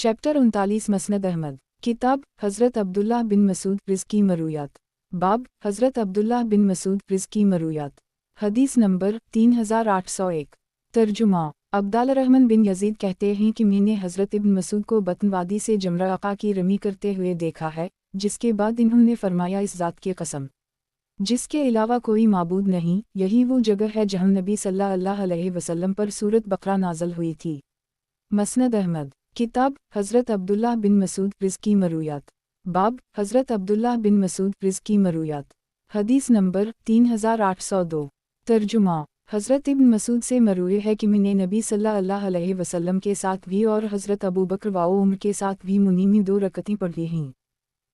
Chapter 39 मसनद Ahmad. किताब हज़रत अब्दुल्लाह बिन मसूद रिज़की मरूयात। बाब हज़रत अब्दुल्लाह बिन मसूद रिज़की मरूयात। हदीस नंबर 3801। तर्जुमा अब्दुल्लाह बिन यजीद कहते हैं कि मैंने हज़रत इब्न मसूद को बतनवादी से जमरा अक़ा की रमी करते हुए देखा है, जिसके बाद इन्होंने फरमाया, इस ज़ात की कसम जिसके अलावा कोई माबूद नहीं, यही वो जगह है जहाँ नबी सल्लल्लाहु अलैहि वसल्लम पर सूरत बकरा नाज़ल हुई थी। मसनद अहमद। किताब हज़रत अब्दुल्लाह बिन मसूद रिज़की मरूयात। बाब हज़रत अब्दुल्लाह बिन मसूद रिज़की मरूयात। हदीस नंबर 3802। तर्जुमा हज़रत इब्न मसूद से मरूए है कि मैंने नबी सल्लल्लाहु अलैहि वसल्लम के साथ भी और हज़रत अबू बकर व उमर के साथ भी मुनीमी 2 रकअतें पढ़ी हैं।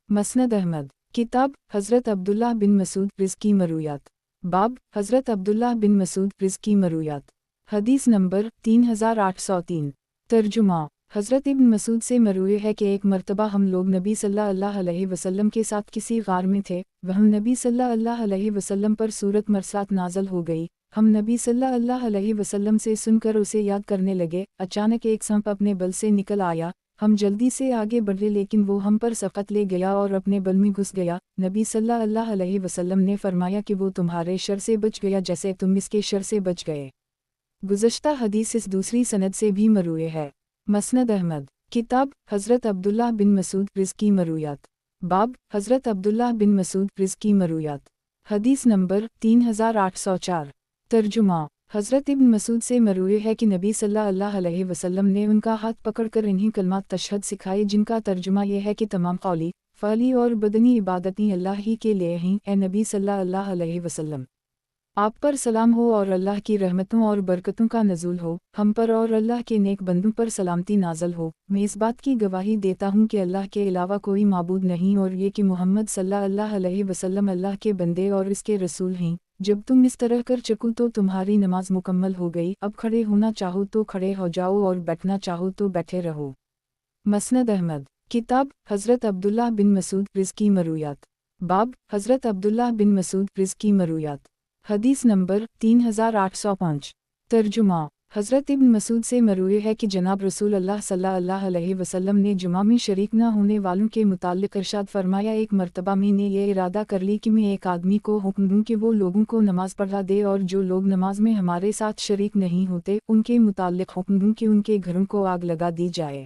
मसनद अहमद। किताब हज़रत अब्दुल्लाह बिन मसूद रिज़की मरूयात। बाब हज़रत अब्दुल्लाह बिन मसूद रिज़की मरूयात। हदीस नंबर 3803। तर्जुमा हज़रत इब्न मसूद से मरूए है कि एक मरतबा हम लोग नबी सल्लल्लाहु अलैहि वसल्लम के साथ किसी गार में थे, वहाँ नबी सल्लल्लाहु अलैहि वसल्लम पर सूरत मरसात नाज़ल हो गई। हम नबी सल्लल्लाहु अलैहि वसल्लम से सुनकर उसे याद करने लगे। अचानक एक सांप अपने बल से निकल आया। हम जल्दी से आगे बढ़े, लेकिन वो हम पर सख्त ले गया और अपने बल में घुस गया। नबी सल्लल्लाहु अलैहि वसल्लम ने फरमाया कि वो तुम्हारे शर से बच गया जैसे तुम इसके शर से बच गए। गुज़श्ता हदीस इस दूसरी सनद से भी मरूए है। मसनद अहमद। किताब हज़रत अब्दुल्लाह बिन मसूद रिज़की मरूयात। बाब हज़रत अब्दुल्लाह बिन मसूद रिज़की मरूयात। हदीस नंबर 3804। तर्जुमा हज़रत इब्न मसूद से मरूए है कि नबी सल्लल्लाहु अलैहि वसल्लम ने उनका हाथ पकड़कर इन्हीं कलमात तशहद सिखाए, जिनका तर्जुमा यह है कि तमाम कौली, फ़अली और बदनी इबादतें अल्लाह ही के लिए हैं। ए नबी सल्लल्लाहु अलैहि वसल्लम, आप पर सलाम हो और अल्लाह की रहमतों और बरकतों का नज़ूल हो। हम पर और अल्लाह के नेक बंदों पर सलामती नाज़ल हो। मैं इस बात की गवाही देता हूँ कि अल्लाह के अलावा कोई माबूद नहीं, और ये कि मोहम्मद सल्लल्लाहु अलैहि वसल्लम अल्लाह के बंदे और इसके रसूल हैं। जब तुम इस तरह कर चको तो तुम्हारी नमाज मुकम्मल हो गई। अब खड़े होना चाहो तो खड़े हो जाओ और बैठना चाहो तो बैठे रहो। मसनद अहमद। किताब हज़रत अब्दुल्लाह बिन मसूद रिज़की मरूयात। बाब हज़रत अब्दुल्लाह बिन मसूद रिज़की मरूयात। हदीस नंबर 3805। तर्जुमा हज़रत इब्न मसूद से मरूए है कि जनाब रसूल अल्लाह सल्लल्लाहु अलैहि वसल्लम ने जुमा में शरीक न होने वालों के मुताल्लिक़ इरशाद फरमाया, एक मरतबा मैंने ये इरादा कर ली कि मैं एक आदमी को हुक्म दूँ कि वो लोगों को नमाज़ पढ़ा दे, और जो लोग नमाज में हमारे साथ शरीक नहीं होते उनके मुताल्लिक़ हुक्म दूँ कि उनके घरों को आग लगा दी जाए।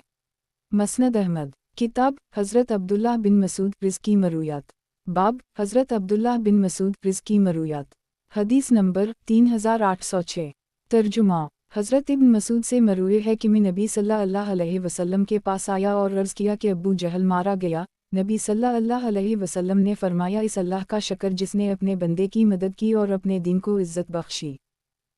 मसनद अहमद। किताब हज़रत अब्दुल्लाह बिन मसूद रिज़की मरूयात। बाब हज़रत अब्दुल्लाह बिन मसूद रिज़की मरूयात। हदीस नंबर 3806। तर्जुमा हज़रत इब्न मसूद से मरूए है कि मैं नबी सल्लल्लाहु अलैहि वसल्लम के पास आया और अर्ज़ किया कि अबू जहल मारा गया। नबी सल्लल्लाहु अलैहि वसल्लम ने फरमाया, इस अल्लाह का शक्र जिसने अपने बंदे की मदद की और अपने दीन को इज़्ज़त बख्शी।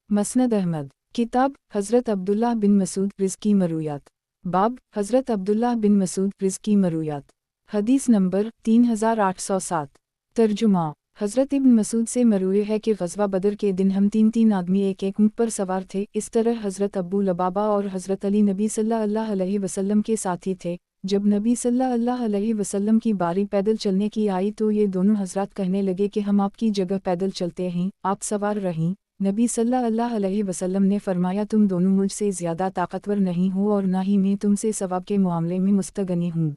मसनद अहमद। किताब हज़रत अब्दुल्लाह बिन मसूद रिज़की मरूयात। बाब हज़रत अब्दुल्लाह बिन मसूद रिज़की मरूयात। हदीस नंबर 3807। तर्जुमा हज़रत इब्न मसूद से मरूए है कि ग़ज़वा बदर के दिन हम 3 आदमी एक ऊँट पर सवार थे। इस तरह हज़रत अबू लबाबा और हज़रत अली नबी सल्लल्लाहु अलैहि वसल्लम के साथी थे। जब नबी सल्लल्लाहु अलैहि वसल्लम की बारी पैदल चलने की आई तो ये दोनों हज़रात कहने लगे कि हम आपकी जगह पैदल चलते हैं, आप सवार रहीं। नबी सल्लल्लाहु अलैहि वसल्लम ने फरमाया, तुम दोनों मुझसे ज़्यादा ताकतवर नहीं हो और ना ही मैं तुमसे सवाब के मामले में मुस्तगनी हूँ।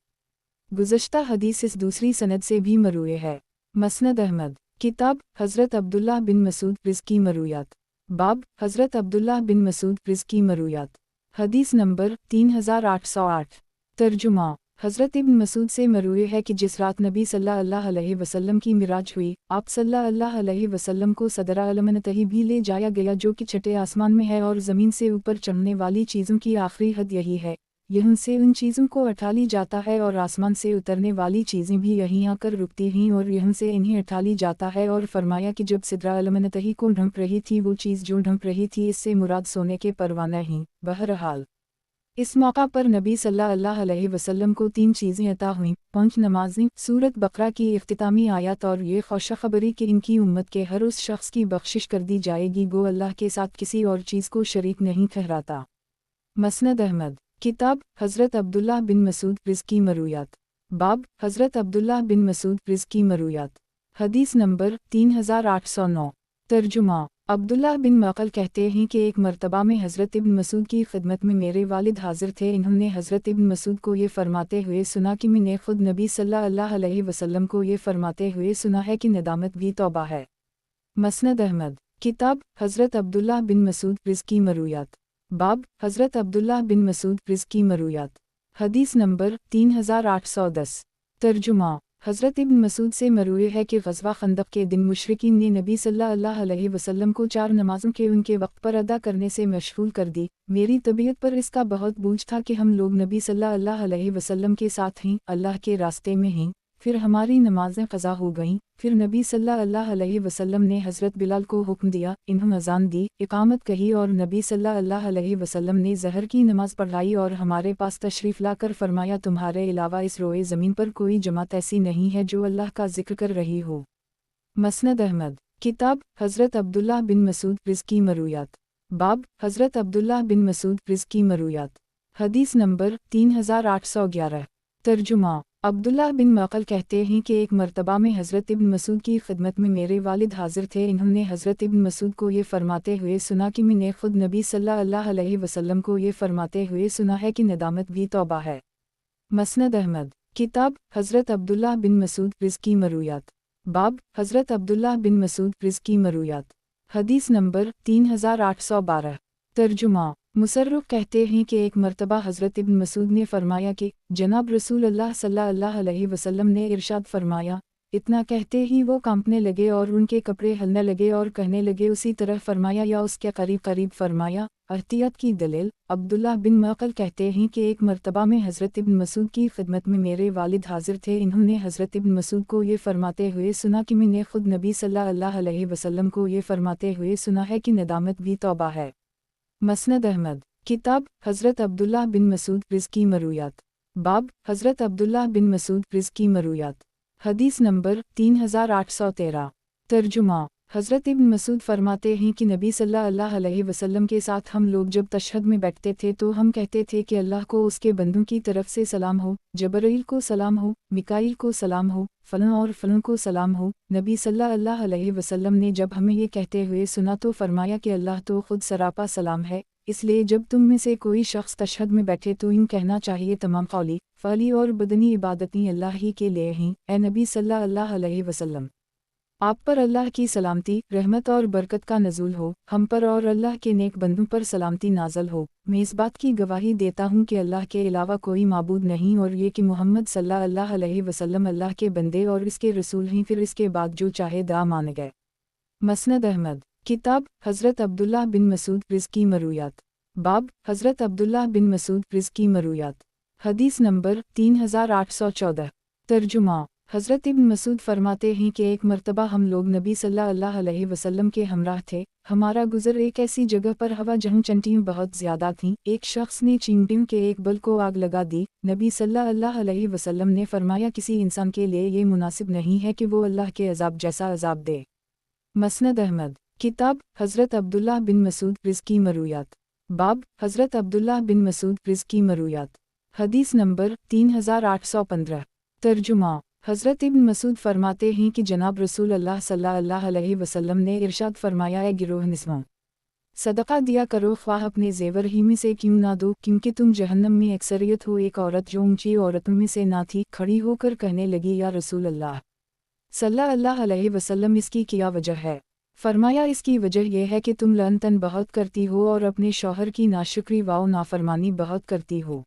गुज़श्ता हदीस इस दूसरी सनद से भी मरूए है। मसनद अहमद। किताब हज़रत अब्दुल्लाह बिन मसूद रिज़की मरूयात। बाब हज़रत अब्दुल्लाह बिन मसूद रिज़की मरूयात। हदीस नंबर 3808। तर्जुमा हज़रत इब्न मसूद से मरूए है कि जिस रात नबी सल्लल्लाहु अलैहि वसल्लम की मिराज हुई, आप सल्लल्लाहु अलैहि वसल्लम को सदरा अलमनतही भी ले जाया गया, जो कि छठे आसमान में है, और ज़मीन से ऊपर चढ़ने वाली चीज़ों की आखिरी हद यही है। यहाँ से उन चीज़ों को उठा ली जाता है और आसमान से उतरने वाली चीज़ें भी यहीं आकर रुकती हैं और यहाँ से इन्हें उठा ली जाता है। और फरमाया कि जब सिदरा अलमनतही को ढंप रही थी, वो चीज़ जो ढंप रही थी इससे मुराद सोने के परवाने हैं। बहरहाल इस मौका पर नबी सल्लल्लाहु अलैहि वसल्लम को 3 चीज़ें अता हुईं: 5 नमाज़ें, सूरत बकरा की इख्तितामी आयत और ये खुशखबरी कि इनकी उम्मत के हर उस शख्स की बख्शिश कर दी जाएगी गो अल्लाह के साथ किसी और चीज़ को शरीक नहीं ठहराता। मसनद अहमद। किताब हज़रत अब्दुल्लाह बिन मसूद रिज़की मरूयात। बाब हज़रत अब्दुल्लाह बिन मसूद रिज़की मरूयात। हदीस नंबर 3809। ترجمہ عبداللہ بن مغل کہتے ہیں کہ ایک مرتبہ میں حضرت ابن مسعود کی خدمت میں میرے والد حاضر تھے۔ انہوں نے حضرت ابن مسعود کو یہ فرماتے ہوئے سنا کہ میں نے خود نبی صلی اللہ علیہ وسلم کو یہ فرماتے ہوئے سنا ہے کہ ندامت بھی توبہ ہے۔ مسند احمد کتاب حضرت عبداللہ بن مسعود رزقی مرویات باب حضرت عبداللہ بن مسعود رزقی مرویات حدیث نمبر 3810 ترجمہ حضرت ابن مسعود سے مروی ہے کہ غزوہ خندق کے دن مشرکین نے نبی صلی اللہ علیہ وسلم کو 4 نمازوں کے ان کے وقت پر ادا کرنے سے مشغول کر دی۔ میری طبیعت پر اس کا بہت بوجھ تھا کہ ہم لوگ نبی صلی اللہ علیہ وسلم کے ساتھ ہیں، اللہ کے راستے میں ہیں۔ پھر ہماری نمازیں قضا ہو گئیں۔ پھر نبی صلی اللہ علیہ وسلم نے حضرت بلال کو حکم دیا، انہوں اذان دی، اقامت کہی، اور نبی صلی اللہ علیہ وسلم نے ظہر کی نماز پڑھائی اور ہمارے پاس تشریف لا کر فرمایا، تمہارے علاوہ اس روئے زمین پر کوئی جماعت ایسی نہیں ہے جو اللہ کا ذکر کر رہی ہو۔ مسند احمد کتاب حضرت عبداللہ بن مسعود رزقی مرویات باب حضرت عبداللہ بن مسعود رزقی مرویات حدیث نمبر 3811 ترجمہ عبداللہ بن مغل کہتے ہیں کہ ایک مرتبہ میں حضرت ابن مسعود کی خدمت میں میرے والد حاضر تھے۔ انہوں نے حضرت ابن مسعود کو یہ فرماتے ہوئے سنا کہ میں نے خود نبی صلی اللہ علیہ وسلم کو یہ فرماتے ہوئے سنا ہے کہ ندامت بھی توبہ ہے۔ مسند احمد کتاب حضرت عبداللہ بن مسعود رزقی مرویات باب حضرت عبداللہ بن مسعود رزقی مرویات حدیث نمبر 3812 ترجمہ مصرف کہتے ہیں کہ ایک مرتبہ حضرت ابن مسعود نے فرمایا کہ جناب رسول اللہ صلی اللہ علیہ وسلم نے ارشاد فرمایا، اتنا کہتے ہی وہ کانپنے لگے اور ان کے کپڑے ہلنے لگے اور کہنے لگے اسی طرح فرمایا یا اس کے قریب قریب فرمایا۔ احتیاط کی دلیل عبداللہ بن مغل کہتے ہیں کہ ایک مرتبہ میں حضرت ابن مسعود کی خدمت میں میرے والد حاضر تھے۔ انہوں نے حضرت ابن مسعود کو یہ فرماتے ہوئے سنا کہ میں نے خود نبی صلی اللہ علیہ وسلم کو یہ فرماتے ہوئے سنا ہے کہ ندامت بھی توبہ ہے۔ مسند احمد کتاب حضرت عبداللہ بن مسعود رزقی مرویات باب حضرت عبداللہ بن مسعود رزقی مرویات حدیث نمبر 3813 ترجمہ حضرت ابن مسعود فرماتے ہیں کہ نبی صلی اللہ علیہ وسلم کے ساتھ ہم لوگ جب تشہد میں بیٹھتے تھے تو ہم کہتے تھے کہ اللہ کو اس کے بندوں کی طرف سے سلام ہو، جبرائیل کو سلام ہو، میکائیل کو سلام ہو، فلاں اور فلاں کو سلام ہو۔ نبی صلی اللہ علیہ وسلم نے جب ہمیں یہ کہتے ہوئے سنا تو فرمایا کہ اللہ تو خود سراپا سلام ہے، اس لیے جب تم میں سے کوئی شخص تشہد میں بیٹھے تو یوں کہنا چاہیے، تمام قولی، فعلی اور بدنی عبادتیں اللہ ہی کے لیے ہیں۔ اے نبی صلی اللہ علیہ وسلم، آپ پر اللہ کی سلامتی، رحمت اور برکت کا نزول ہو، ہم پر اور اللہ کے نیک بندوں پر سلامتی نازل ہو۔ میں اس بات کی گواہی دیتا ہوں کہ اللہ کے علاوہ کوئی معبود نہیں، اور یہ کہ محمد صلی اللہ علیہ وسلم اللہ کے بندے اور اس کے رسول ہیں، پھر اس کے بعد جو چاہے دا مان گئے۔ مسند احمد کتاب حضرت عبداللہ بن مسعود رزقی مرویات باب حضرت عبداللہ بن مسعود رزقی مرویات حدیث نمبر 3814 ترجمہ حضرت ابن مسعود فرماتے ہیں کہ ایک مرتبہ ہم لوگ نبی صلی اللہ علیہ وسلم کے ہمراہ تھے۔ ہمارا گزر ایک ایسی جگہ پر ہوا جہاں چینٹیاں بہت زیادہ تھیں۔ ایک شخص نے چینٹیوں کے ایک بل کو آگ لگا دی۔ نبی صلی اللہ علیہ وسلم نے فرمایا، کسی انسان کے لیے یہ مناسب نہیں ہے کہ وہ اللہ کے عذاب جیسا عذاب دے۔ مسند احمد کتاب حضرت عبداللہ بن مسعود رزقی مرویات باب حضرت عبداللہ بن مسعود رزقی مرویات حدیث نمبر 3815 ترجمہ حضرت ابن مسعود فرماتے ہیں کہ جناب رسول اللہ صلی اللہ علیہ وسلم نے ارشاد فرمایا، اے گروہ نسواں، صدقہ دیا کرو، خواہ اپنے زیور ہی میں سے کیوں نہ دو، کیونکہ تم جہنم میں اکثریت ہو۔ ایک عورت جو اونچی عورتوں میں سے نہ تھی کھڑی ہو کر کہنے لگی، یا رسول اللہ صلی اللہ علیہ وسلم، اس کی کیا وجہ ہے؟ فرمایا، اس کی وجہ یہ ہے کہ تم لعن طعن بہت کرتی ہو اور اپنے شوہر کی ناشکری و نافرمانی بہت کرتی ہو۔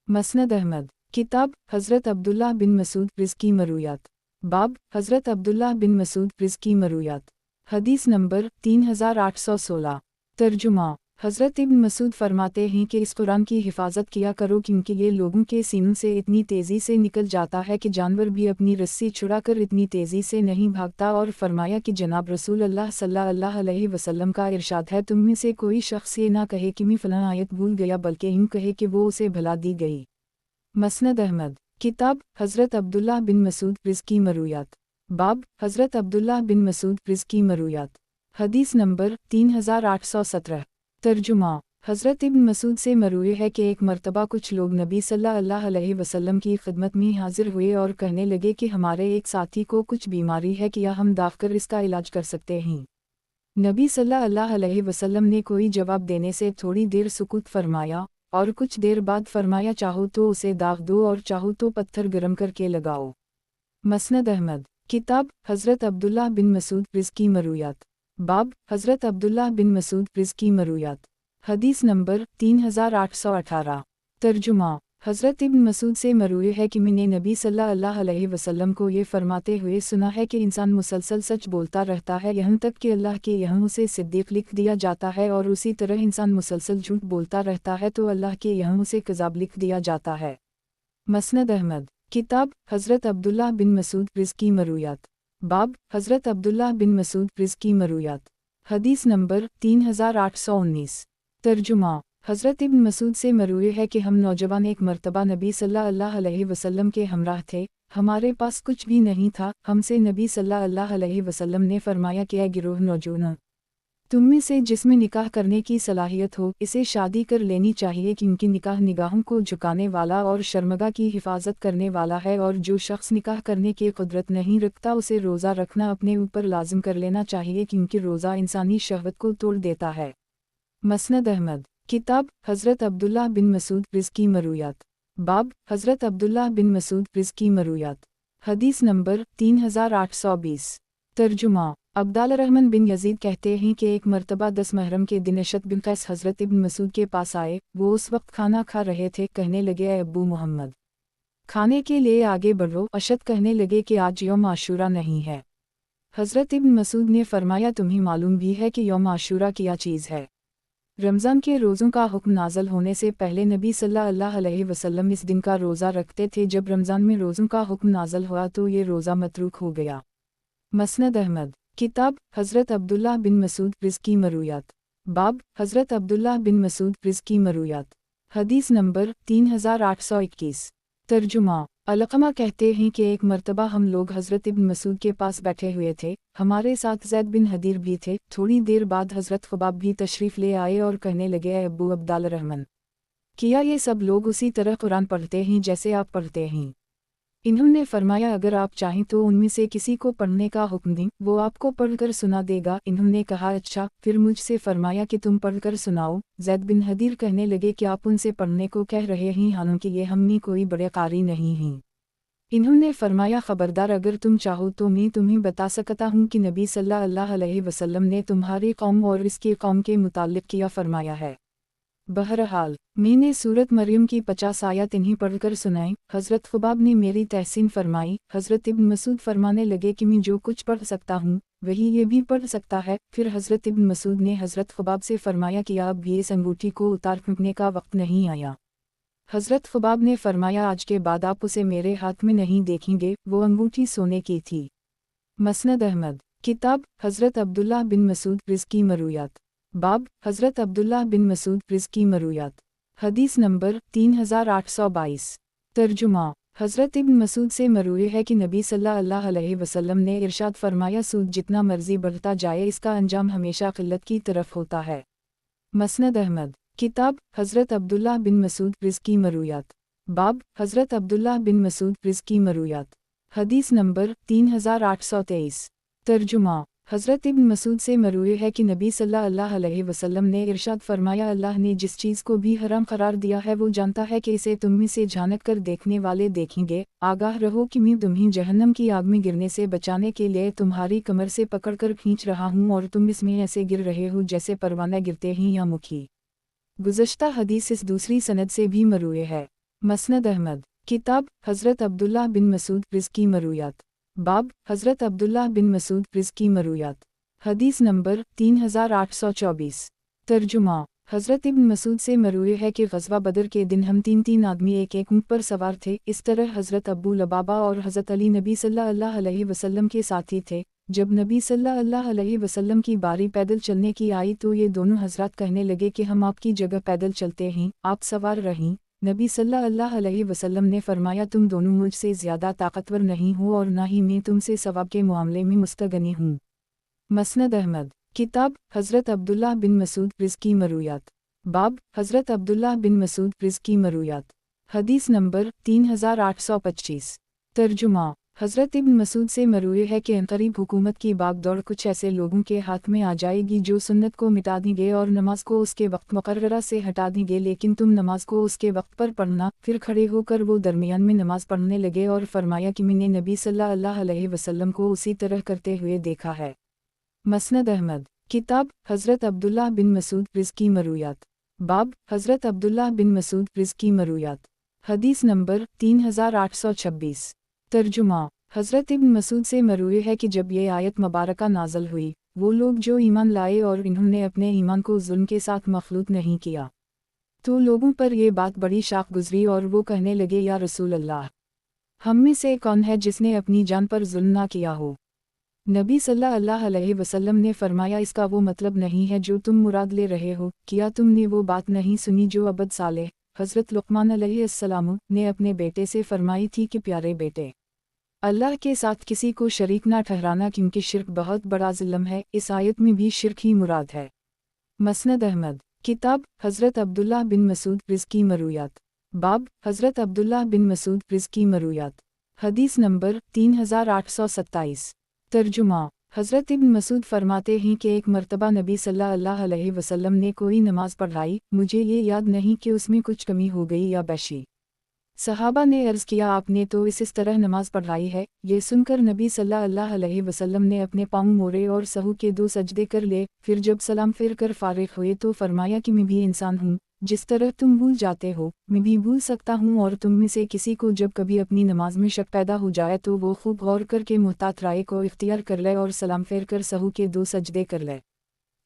مسند احمد کتاب حضرت عبداللہ بن مسعود رزقی مرویات باب حضرت عبداللہ بن مسعود رزقی مرویات حدیث نمبر 3816 ترجمہ حضرت ابن مسعود فرماتے ہیں کہ اس قرآن کی حفاظت کیا کرو، کیونکہ یہ لوگوں کے سینوں سے اتنی تیزی سے نکل جاتا ہے کہ جانور بھی اپنی رسی چھڑا کر اتنی تیزی سے نہیں بھاگتا۔ اور فرمایا کہ جناب رسول اللہ صلی اللہ علیہ وسلم کا ارشاد ہے، تم میں سے کوئی شخص یہ نہ کہے کہ میں فلاں آیت بھول گیا، بلکہ یوں کہے کہ وہ اسے بھلا دی گئی۔ مسند احمد کتاب حضرت عبداللہ بن مسعود رزقی مرویات باب حضرت عبداللہ بن مسعود رزقی مرویات حدیث نمبر 3817 ترجمہ حضرت ابن مسعود سے مروی ہے کہ ایک مرتبہ کچھ لوگ نبی صلی اللہ علیہ وسلم کی خدمت میں حاضر ہوئے اور کہنے لگے کہ ہمارے ایک ساتھی کو کچھ بیماری ہے، کیا ہم داغ کر اس کا علاج کر سکتے ہیں؟ नबी सल्लल्लाहु अलैहि वसल्लम ने कोई जवाब देने से थोड़ी देर सुकूत फरमाया और कुछ देर बाद फरमाया, चाहो तो उसे दाग दो और चाहो तो पत्थर गरम करके लगाओ। मसनद अहमद। किताब हज़रत अब्दुल्लाह बिन मसूद रिज़्की मरूयात। बाब हज़रत अब्दुल्लाह बिन मसूद रिज़्की मरूयात। हदीस नंबर 3818। तर्जुमा। हज़रत इब्न मसूद से मरूए है कि मैंने नबी सल्लल्लाहु अलैहि वसल्लम को ये फरमाते हुए सुना है कि इंसान मुसलसल सच बोलता रहता है यहाँ तक कि अल्लाह के यहाँ उसे सिद्दीक़ लिख दिया जाता है, और उसी तरह इंसान मुसलसल झूठ बोलता रहता है तो अल्लाह के यहाँ उसे कज़ाब लिख दिया जाता है। मसनद अहमद। किताब हज़रत अब्दुल्लाह बिन मसूद रिज़्की मरूयात। बाब हज़रत अब्दुल्लाह बिन मसूद रिज़्की मरूयात। हदीस नंबर 3819। तर्जुमा। हज़रत इब्न मसूद से मरूए है कि हम नौजवान एक मर्तबा नबी सल्लल्लाहु अलैहि वसल्लम के हमराह थे, हमारे पास कुछ भी नहीं था। हमसे नबी सल्लल्लाहु अलैहि वसल्लम ने फरमाया कि ऐ गिरोह नौजवानों, तुम में से जिसमें निकाह करने की सलाहियत हो इसे शादी कर लेनी चाहिए, क्योंकि निकाह निगाहों को झुकाने वाला और शर्मगा की हिफाजत करने वाला है, और जो शख्स निकाह करने की कुदरत नहीं रखता उसे रोज़ा रखना अपने ऊपर लाजिम कर लेना चाहिए, क्योंकि रोज़ा इंसानी शहवत को तोड़ देता है। मसनद अहमद। किताब हज़रत अब्दुल्लाह बिन मसूद रिज़्की मरूयात। बाब हज़रत अब्दुल्लाह बिन मसूद रिज़्की मरूयात। हदीस नंबर 3820। तर्जुमा। अब्दाल रहमान बिन यजीद कहते हैं कि एक मर्तबा 10 मुहर्रम के दिन अशद बिन कैस हज़रत इब्न मसूद के पास आए। वो उस वक्त खाना खा रहे थे। कहने लगे, ऐ अब्बू मोहम्मद, खाने के लिए आगे बढ़ो। अशद कहने लगे कि आज यौम आशूरा नहीं है। हज़रत इब्न मसूद ने फरमाया, तुम्हें मालूम भी है कि यौम आशूरा क्या चीज़ है? रमज़ान के रोज़ों का हुक्म नाज़ल होने से पहले नबी सल्लल्लाहु अलैहि वसल्लम इस दिन का रोज़ा रखते थे। जब रमज़ान में रोज़ों का हुक्म नाज़ल हुआ तो ये रोज़ा मतरूक हो गया। मसनद अहमद। किताब हज़रत अब्दुल्लाह बिन मसूद रिज़्की मरूयात। बाब हज़रत अब्दुल्लाह बिन मसूद रिज़्की मरूयात। हदीस नंबर 3821। तर्जुमा। अलक़मा कहते हैं कि एक मर्तबा हम लोग हज़रत इब्न मसूद के पास बैठे हुए थे, हमारे साथ ज़ैद बिन हदीर भी थे। थोड़ी देर बाद हज़रत ख़ुबाब भी तशरीफ़ ले आए और कहने लगे, ऐ अब्बू अब्दाल रहमान, किया ये सब लोग उसी तरह कुरान पढ़ते हैं जैसे आप पढ़ते हैं? इन्होंने फरमाया, अगर आप चाहें तो उनमें से किसी को पढ़ने का हुक्म दें, वो आपको पढ़कर सुना देगा। इन्होंने कहा, अच्छा। फिर मुझसे फरमाया कि तुम पढ़कर सुनाओ। ज़ैद बिन हदीर कहने लगे कि आप उनसे पढ़ने को कह रहे हैं, हालांकि ये हम में कोई बड़े कारी नहीं हैं। इन्होंने फरमाया, खबरदार, अगर तुम चाहो तो मैं तुम्हें बता सकता हूँ कि नबी सल्लल्लाहु अलैहि वसल्लम ने तुम्हारी कौम और इसकी कौम के मुताल्लिक़ क्या फरमाया है। बहरहाल मैंने सूरत मरियम की 50 आयत इन्हीं पढ़कर सुनाई। हज़रत ख़ुबाब ने मेरी तहसीन फरमाई। हज़रत इब्न मसूद फरमाने लगे कि मैं जो कुछ पढ़ सकता हूँ वही ये भी पढ़ सकता है। फिर हज़रत इब्न मसूद ने हज़रत ख़ुबाब से फरमाया कि अब ये इस अंगूठी को उतार फेंकने का वक्त नहीं आया। हज़रत ख़ुबाब ने फरमाया, आज के बाद आप उसे मेरे हाथ में नहीं देखेंगे। वो अंगूठी सोने की थी। मसनद अहमद। किताब हज़रत अब्दुल्लाह बिन मसूद रिज़्की मरूयात। बाब हज़रत अब्दुल्लाह बिन मसूद रिज़्की मरूयात। हदीस नंबर 3822। तर्जुमा। हज़रत इब्न मसूद से मरूए है कि नबी सल्लल्लाहु अलैहि वसल्लम ने इरशाद फरमाया, सूद जितना मर्जी बढ़ता जाए इसका अंजाम हमेशा क़िल्लत की तरफ होता है। मसनद अहमद। किताब हज़रत अब्दुल्लाह बिन मसूद रिज़्की मरूयात। बाब हज़रत अब्दुल्लाह बिन मसूद रिज़्की मरूयात। हदीस नंबर 3823। तर्जुमा। हज़रत इब्न मसूद से मरूए है कि नबी सल्लल्लाहु अलैहि वसल्लम ने इरशाद फरमाया, अल्लाह ने जिस चीज़ को भी हराम करार दिया है वो जानता है कि इसे तुम में से झांक कर देखने वाले देखेंगे। आगाह रहो कि मैं तुम्हें जहन्नम की आग में गिरने से बचाने के लिए तुम्हारी कमर से पकड़कर खींच रहा हूँ, और तुम इसमें ऐसे गिर रहे हो जैसे परवाना गिरते हैं या मुखी। गुज़श्ता हदीस इस दूसरी सनद से भी मरूए है। मसनद अहमद। किताब हज़रत अब्दुल्लाह बिन मसूद रिज़्की मरूयात। बाब हज़रत अब्दुल्लाह बिन मसूद रिज़्की मरूयात। हदीस नंबर 3824। तर्जुमा। हज़रत इब्न मसूद से मरूए है कि ग़ज़वा बदर के दिन हम तीन आदमी एक ऊँट पर सवार थे। इस तरह हज़रत अबू लबाबा और हज़रत अली नबी सल्लल्लाहु अलैहि वसल्लम के साथी थे। जब नबी सल्लल्लाहु अलैहि वसल्लम की बारी पैदल चलने की आई तो ये दोनों हज़रात कहने लगे कि हम आपकी जगह पैदल चलते हैं, आप सवार रहीं। नबी सल्लल्लाहु अलैहि वसल्लम ने फरमाया, तुम दोनों मुझसे ज़्यादा ताकतवर नहीं हो और ना ही मैं तुमसे सवाब के मामले में मुस्तगनी हूँ। मसनद अहमद। किताब हज़रत अब्दुल्लाह बिन मसूद रिज़्की मरूयात। बाब हज़रत अब्दुल्लाह बिन मसूद रिज़्की मरूयात। हदीस नंबर 3825। तर्जुमा। حضرت ابن مسعود سے مروی ہے کہ عنقریب حکومت کی باغ دوڑ کچھ ایسے لوگوں کے ہاتھ میں آ جائے گی جو سنت کو مٹا دیں گے اور نماز کو اس کے وقت مقررہ سے ہٹا دیں گے، لیکن تم نماز کو اس کے وقت پر پڑھنا۔ پھر کھڑے ہو کر وہ درمیان میں نماز پڑھنے لگے اور فرمایا کہ میں نے نبی صلی اللہ علیہ وسلم کو اسی طرح کرتے ہوئے دیکھا ہے۔ مسند احمد، کتاب حضرت عبداللہ بن مسعود رزقی مرویات، باب حضرت عبداللہ بن مسعود رزقی مرویات، حدیث نمبر 3826۔ ترجمہ، حضرت ابن مسعود سے مروی ہے کہ جب یہ آیت مبارکہ نازل ہوئی، وہ لوگ جو ایمان لائے اور انہوں نے اپنے ایمان کو ظلم کے ساتھ مخلوط نہیں کیا، تو لوگوں پر یہ بات بڑی شاق گزری اور وہ کہنے لگے، یا رسول اللہ، ہم میں سے کون ہے جس نے اپنی جان پر ظلم نہ کیا ہو؟ نبی صلی اللہ علیہ وسلم نے فرمایا، اس کا وہ مطلب نہیں ہے جو تم مراد لے رہے ہو، کیا تم نے وہ بات نہیں سنی جو عبد صالح حضرت لقمان علیہ السلام نے اپنے بیٹے سے فرمائی تھی کہ پیارے بیٹے، اللہ کے ساتھ کسی کو شریک نہ ٹھہرانا کیونکہ شرک بہت بڑا ظلم ہے۔ اس آیت میں بھی شرک ہی مراد ہے۔ مسند احمد، کتاب حضرت عبداللہ بن مسعود رزقی مرویات، باب حضرت عبداللہ بن مسعود رزقی مرویات، حدیث نمبر 3827۔ ترجمہ، حضرت ابن مسعود فرماتے ہیں کہ ایک مرتبہ نبی صلی اللہ علیہ وسلم نے کوئی نماز پڑھائی، مجھے یہ یاد نہیں کہ اس میں کچھ کمی ہو گئی یا بیشی۔ صحابہ نے عرض کیا، آپ نے تو اس طرح نماز پڑھائی ہے۔ یہ سن کر نبی صلی اللہ علیہ وسلم نے اپنے پاؤں موڑے اور سہو کے 2 سجدے کر لے، پھر جب سلام پھیر کر فارغ ہوئے تو فرمایا کہ میں بھی انسان ہوں، جس طرح تم بھول جاتے ہو میں بھی بھول سکتا ہوں، اور تم میں سے کسی کو جب کبھی اپنی نماز میں شک پیدا ہو جائے تو وہ خوب غور کر کے محتاط رائے کو اختیار کر لے اور سلام پھیر کر سہو کے 2 سجدے کر لے۔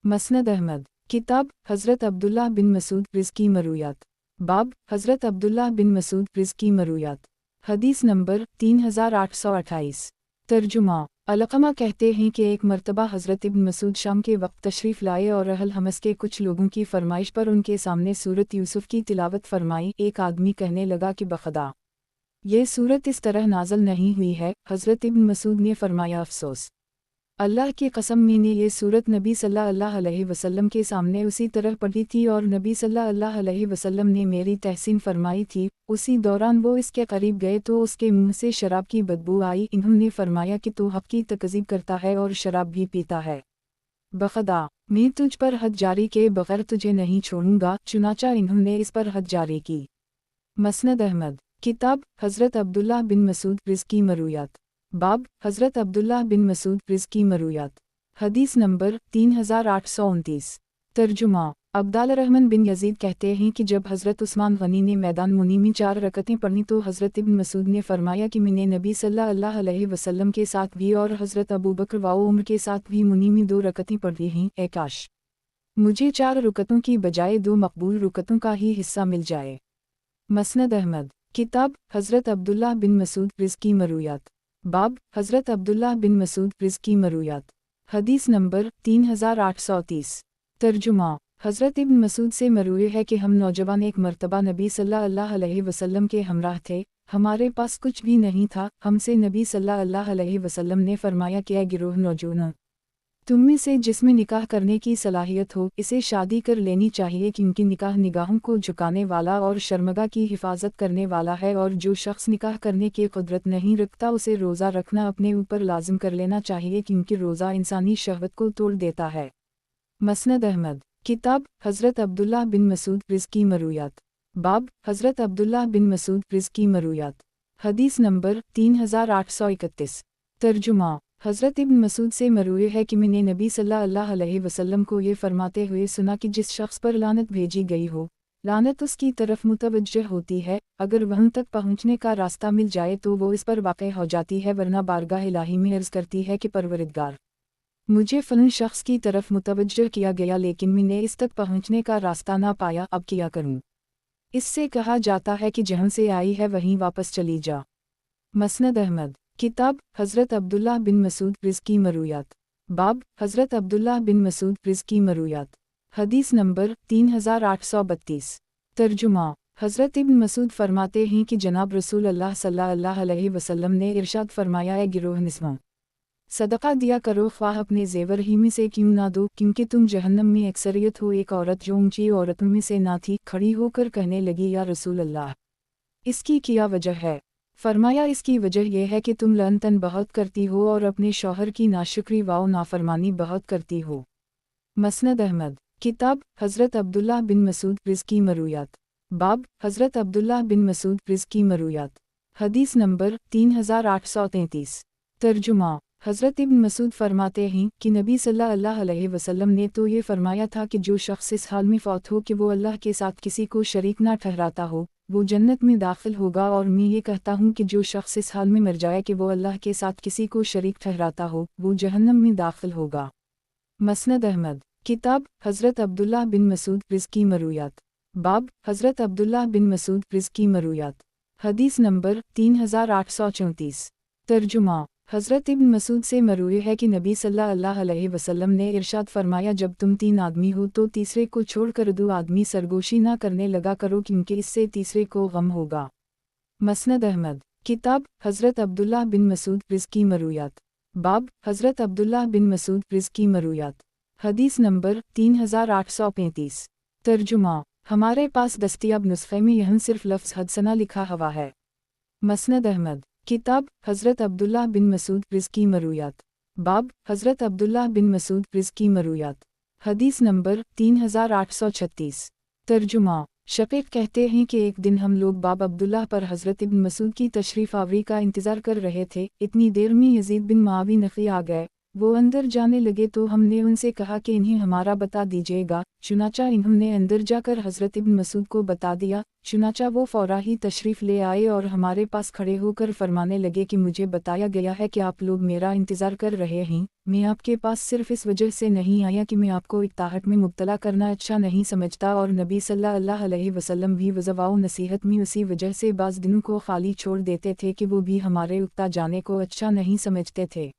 مسند احمد، کتاب حضرت عبداللہ بن مسعود رزقی مرویات، باب حضرت عبداللہ بن مسعود رزقی مرویات، حدیث نمبر 3828۔ ترجمہ، علقمہ کہتے ہیں کہ ایک مرتبہ حضرت ابن مسعود شام کے وقت تشریف لائے اور اہل حمص کے کچھ لوگوں کی فرمائش پر ان کے سامنے سورت یوسف کی تلاوت فرمائی۔ ایک آدمی کہنے لگا کہ بخدا، یہ سورت اس طرح نازل نہیں ہوئی ہے۔ حضرت ابن مسعود نے فرمایا، افسوس، اللہ کی قسم، میں نے یہ سورت نبی صلی اللہ علیہ وسلم کے سامنے اسی طرح پڑھی تھی اور نبی صلی اللہ علیہ وسلم نے میری تحسین فرمائی تھی۔ اسی دوران وہ اس کے قریب گئے تو اس کے منہ سے شراب کی بدبو آئی۔ انہوں نے فرمایا کہ تو حق کی تکذیب کرتا ہے اور شراب بھی پیتا ہے، بخدا، میں تجھ پر حد جاری کے بغیر تجھے نہیں چھوڑوں گا۔ چنانچہ انہوں نے اس پر حد جاری کی۔ مسند احمد، کتاب حضرت عبداللہ بن مسعود رزقی مرویات، باب حضرت عبداللہ بن مسعود رزقی مرویات، حدیث نمبر 3829۔ ترجمہ، عبداللہ الرحمن بن یزید کہتے ہیں کہ جب حضرت عثمان غنی نے میدان منی میں 4 رکعتیں پڑھیں تو حضرت ابن مسعود نے فرمایا کہ میں نے نبی صلی اللہ علیہ وسلم کے ساتھ بھی اور حضرت ابو بکر و عمر کے ساتھ بھی منی میں 2 رکعتیں پڑھی ہیں۔ اے کاش مجھے 4 رکعتوں کی بجائے 2 مقبول رکعتوں کا ہی حصہ مل جائے۔ مسند احمد، کتاب حضرت عبداللہ بن مسعود رزقی مرویات، باب حضرت عبداللہ بن مسعود رزقی مرویات، حدیث نمبر 3830۔ ترجمہ، حضرت ابن مسعود سے مروی ہے کہ ہم نوجوان ایک مرتبہ نبی صلی اللہ علیہ وسلم کے ہمراہ تھے، ہمارے پاس کچھ بھی نہیں تھا۔ ہم سے نبی صلی اللہ علیہ وسلم نے فرمایا کہ اے گروہ نوجوانوں، تم میں سے جس میں نکاح کرنے کی صلاحیت ہو اسے شادی کر لینی چاہیے، کیونکہ نکاح نگاہوں کو جھکانے والا اور شرمگاہ کی حفاظت کرنے والا ہے، اور جو شخص نکاح کرنے کی قدرت نہیں رکھتا اسے روزہ رکھنا اپنے اوپر لازم کر لینا چاہیے، کیونکہ روزہ انسانی شہوت کو توڑ دیتا ہے۔ مسند احمد، کتاب حضرت عبداللہ بن مسعود رزقی مرویات، باب حضرت عبداللہ بن مسعود رزقی مرویات، حدیث نمبر 3831۔ ترجمہ، حضرت ابن مسعود سے مروی ہے کہ میں نے نبی صلی اللہ علیہ وسلم کو یہ فرماتے ہوئے سنا کہ جس شخص پر لعنت بھیجی گئی ہو، لعنت اس کی طرف متوجہ ہوتی ہے، اگر وہاں تک پہنچنے کا راستہ مل جائے تو وہ اس پر واقع ہو جاتی ہے، ورنہ بارگاہ الہی میں عرض کرتی ہے کہ پروردگار، مجھے فلاں شخص کی طرف متوجہ کیا گیا لیکن میں نے اس تک پہنچنے کا راستہ نہ پایا، اب کیا کروں؟ اس سے کہا جاتا ہے کہ جہاں سے آئی ہے وہیں واپس چلی جا۔ مسند احمد، کتاب حضرت عبداللہ بن مسعود رزقی مرویات، باب حضرت عبداللہ بن مسعود رزقی مرویات، حدیث نمبر 3832۔ ترجمہ، حضرت ابن مسعود فرماتے ہیں کہ جناب رسول اللہ صلی اللہ علیہ وسلم نے ارشاد فرمایا، اے گروہ نسواں، صدقہ دیا کرو، خواہ اپنے زیور ہی میں سے کیوں نہ دو، کیونکہ تم جہنم میں اکثریت ہو۔ ایک عورت جو اونچی عورتوں میں سے نہ تھی کھڑی ہو کر کہنے لگی، یا رسول اللہ، اس کی کیا وجہ ہے؟ فرمایا اس کی وجہ یہ ہے کہ تم لعن بہت کرتی ہو اور اپنے شوہر کی ناشکری و نافرمانی بہت کرتی ہو۔ مسند احمد، کتاب حضرت عبداللہ بن مسعود رزقی مرویات، باب حضرت عبداللہ بن مسعود رزقی مرویات، حدیث نمبر 3833۔ ترجمہ، حضرت ابن مسعود فرماتے ہیں کہ نبی صلی اللہ علیہ وسلم نے تو یہ فرمایا تھا کہ جو شخص اس حال میں فوت ہو کہ وہ اللہ کے ساتھ کسی کو شریک نہ ٹھہراتا ہو، وہ جنت میں داخل ہوگا، اور میں یہ کہتا ہوں کہ جو شخص اس حال میں مر جائے کہ وہ اللہ کے ساتھ کسی کو شریک ٹھہراتا ہو، وہ جہنم میں داخل ہوگا۔ مسند احمد، کتاب حضرت عبداللہ بن مسعود رزقی مرویات، باب حضرت عبداللہ بن مسعود رزقی مرویات، حدیث نمبر 3834۔ ترجمہ، حضرت ابن مسعود سے مروی ہے کہ نبی صلی اللہ علیہ وسلم نے ارشاد فرمایا جب تم 3 آدمی ہو تو تیسرے کو چھوڑ کر 2 آدمی سرگوشی نہ کرنے لگا کرو کیونکہ اس سے تیسرے کو غم ہوگا۔ مسند احمد، کتاب حضرت عبداللہ بن مسعود رزقی مرویات، باب حضرت عبداللہ بن مسعود رزقی مرویات، حدیث نمبر 3835۔ ترجمہ، ہمارے پاس دستیاب نسخے میں یہاں صرف لفظ حدثنا لکھا ہوا ہے۔ مسند احمد، کتاب حضرت عبداللہ بن مسعود رزقی مرویات، باب حضرت عبداللہ بن مسعود رزقی مرویات، حدیث نمبر 3836۔ ترجمہ، شقیق کہتے ہیں کہ ایک دن ہم لوگ باب عبداللہ پر حضرت ابن مسعود کی تشریف آوری کا انتظار کر رہے تھے، اتنی دیر میں یزید بن معاویہ نقی آ گئے، وہ اندر جانے لگے تو ہم نے ان سے کہا کہ انہیں ہمارا بتا دیجیے گا، چنانچہ انہوں نے اندر جا کر حضرت ابن مسعود کو بتا دیا، چنانچہ وہ فوراً ہی تشریف لے آئے اور ہمارے پاس کھڑے ہو کر فرمانے لگے کہ مجھے بتایا گیا ہے کہ آپ لوگ میرا انتظار کر رہے ہیں، میں آپ کے پاس صرف اس وجہ سے نہیں آیا کہ میں آپ کو اقتحاط میں مبتلا کرنا اچھا نہیں سمجھتا، اور نبی صلی اللہ علیہ وسلم بھی وضع و نصیحت میں اسی وجہ سے بعض دنوں کو خالی چھوڑ دیتے تھے کہ وہ بھی ہمارے اکتا جانے کو اچھا نہیں سمجھتے تھے۔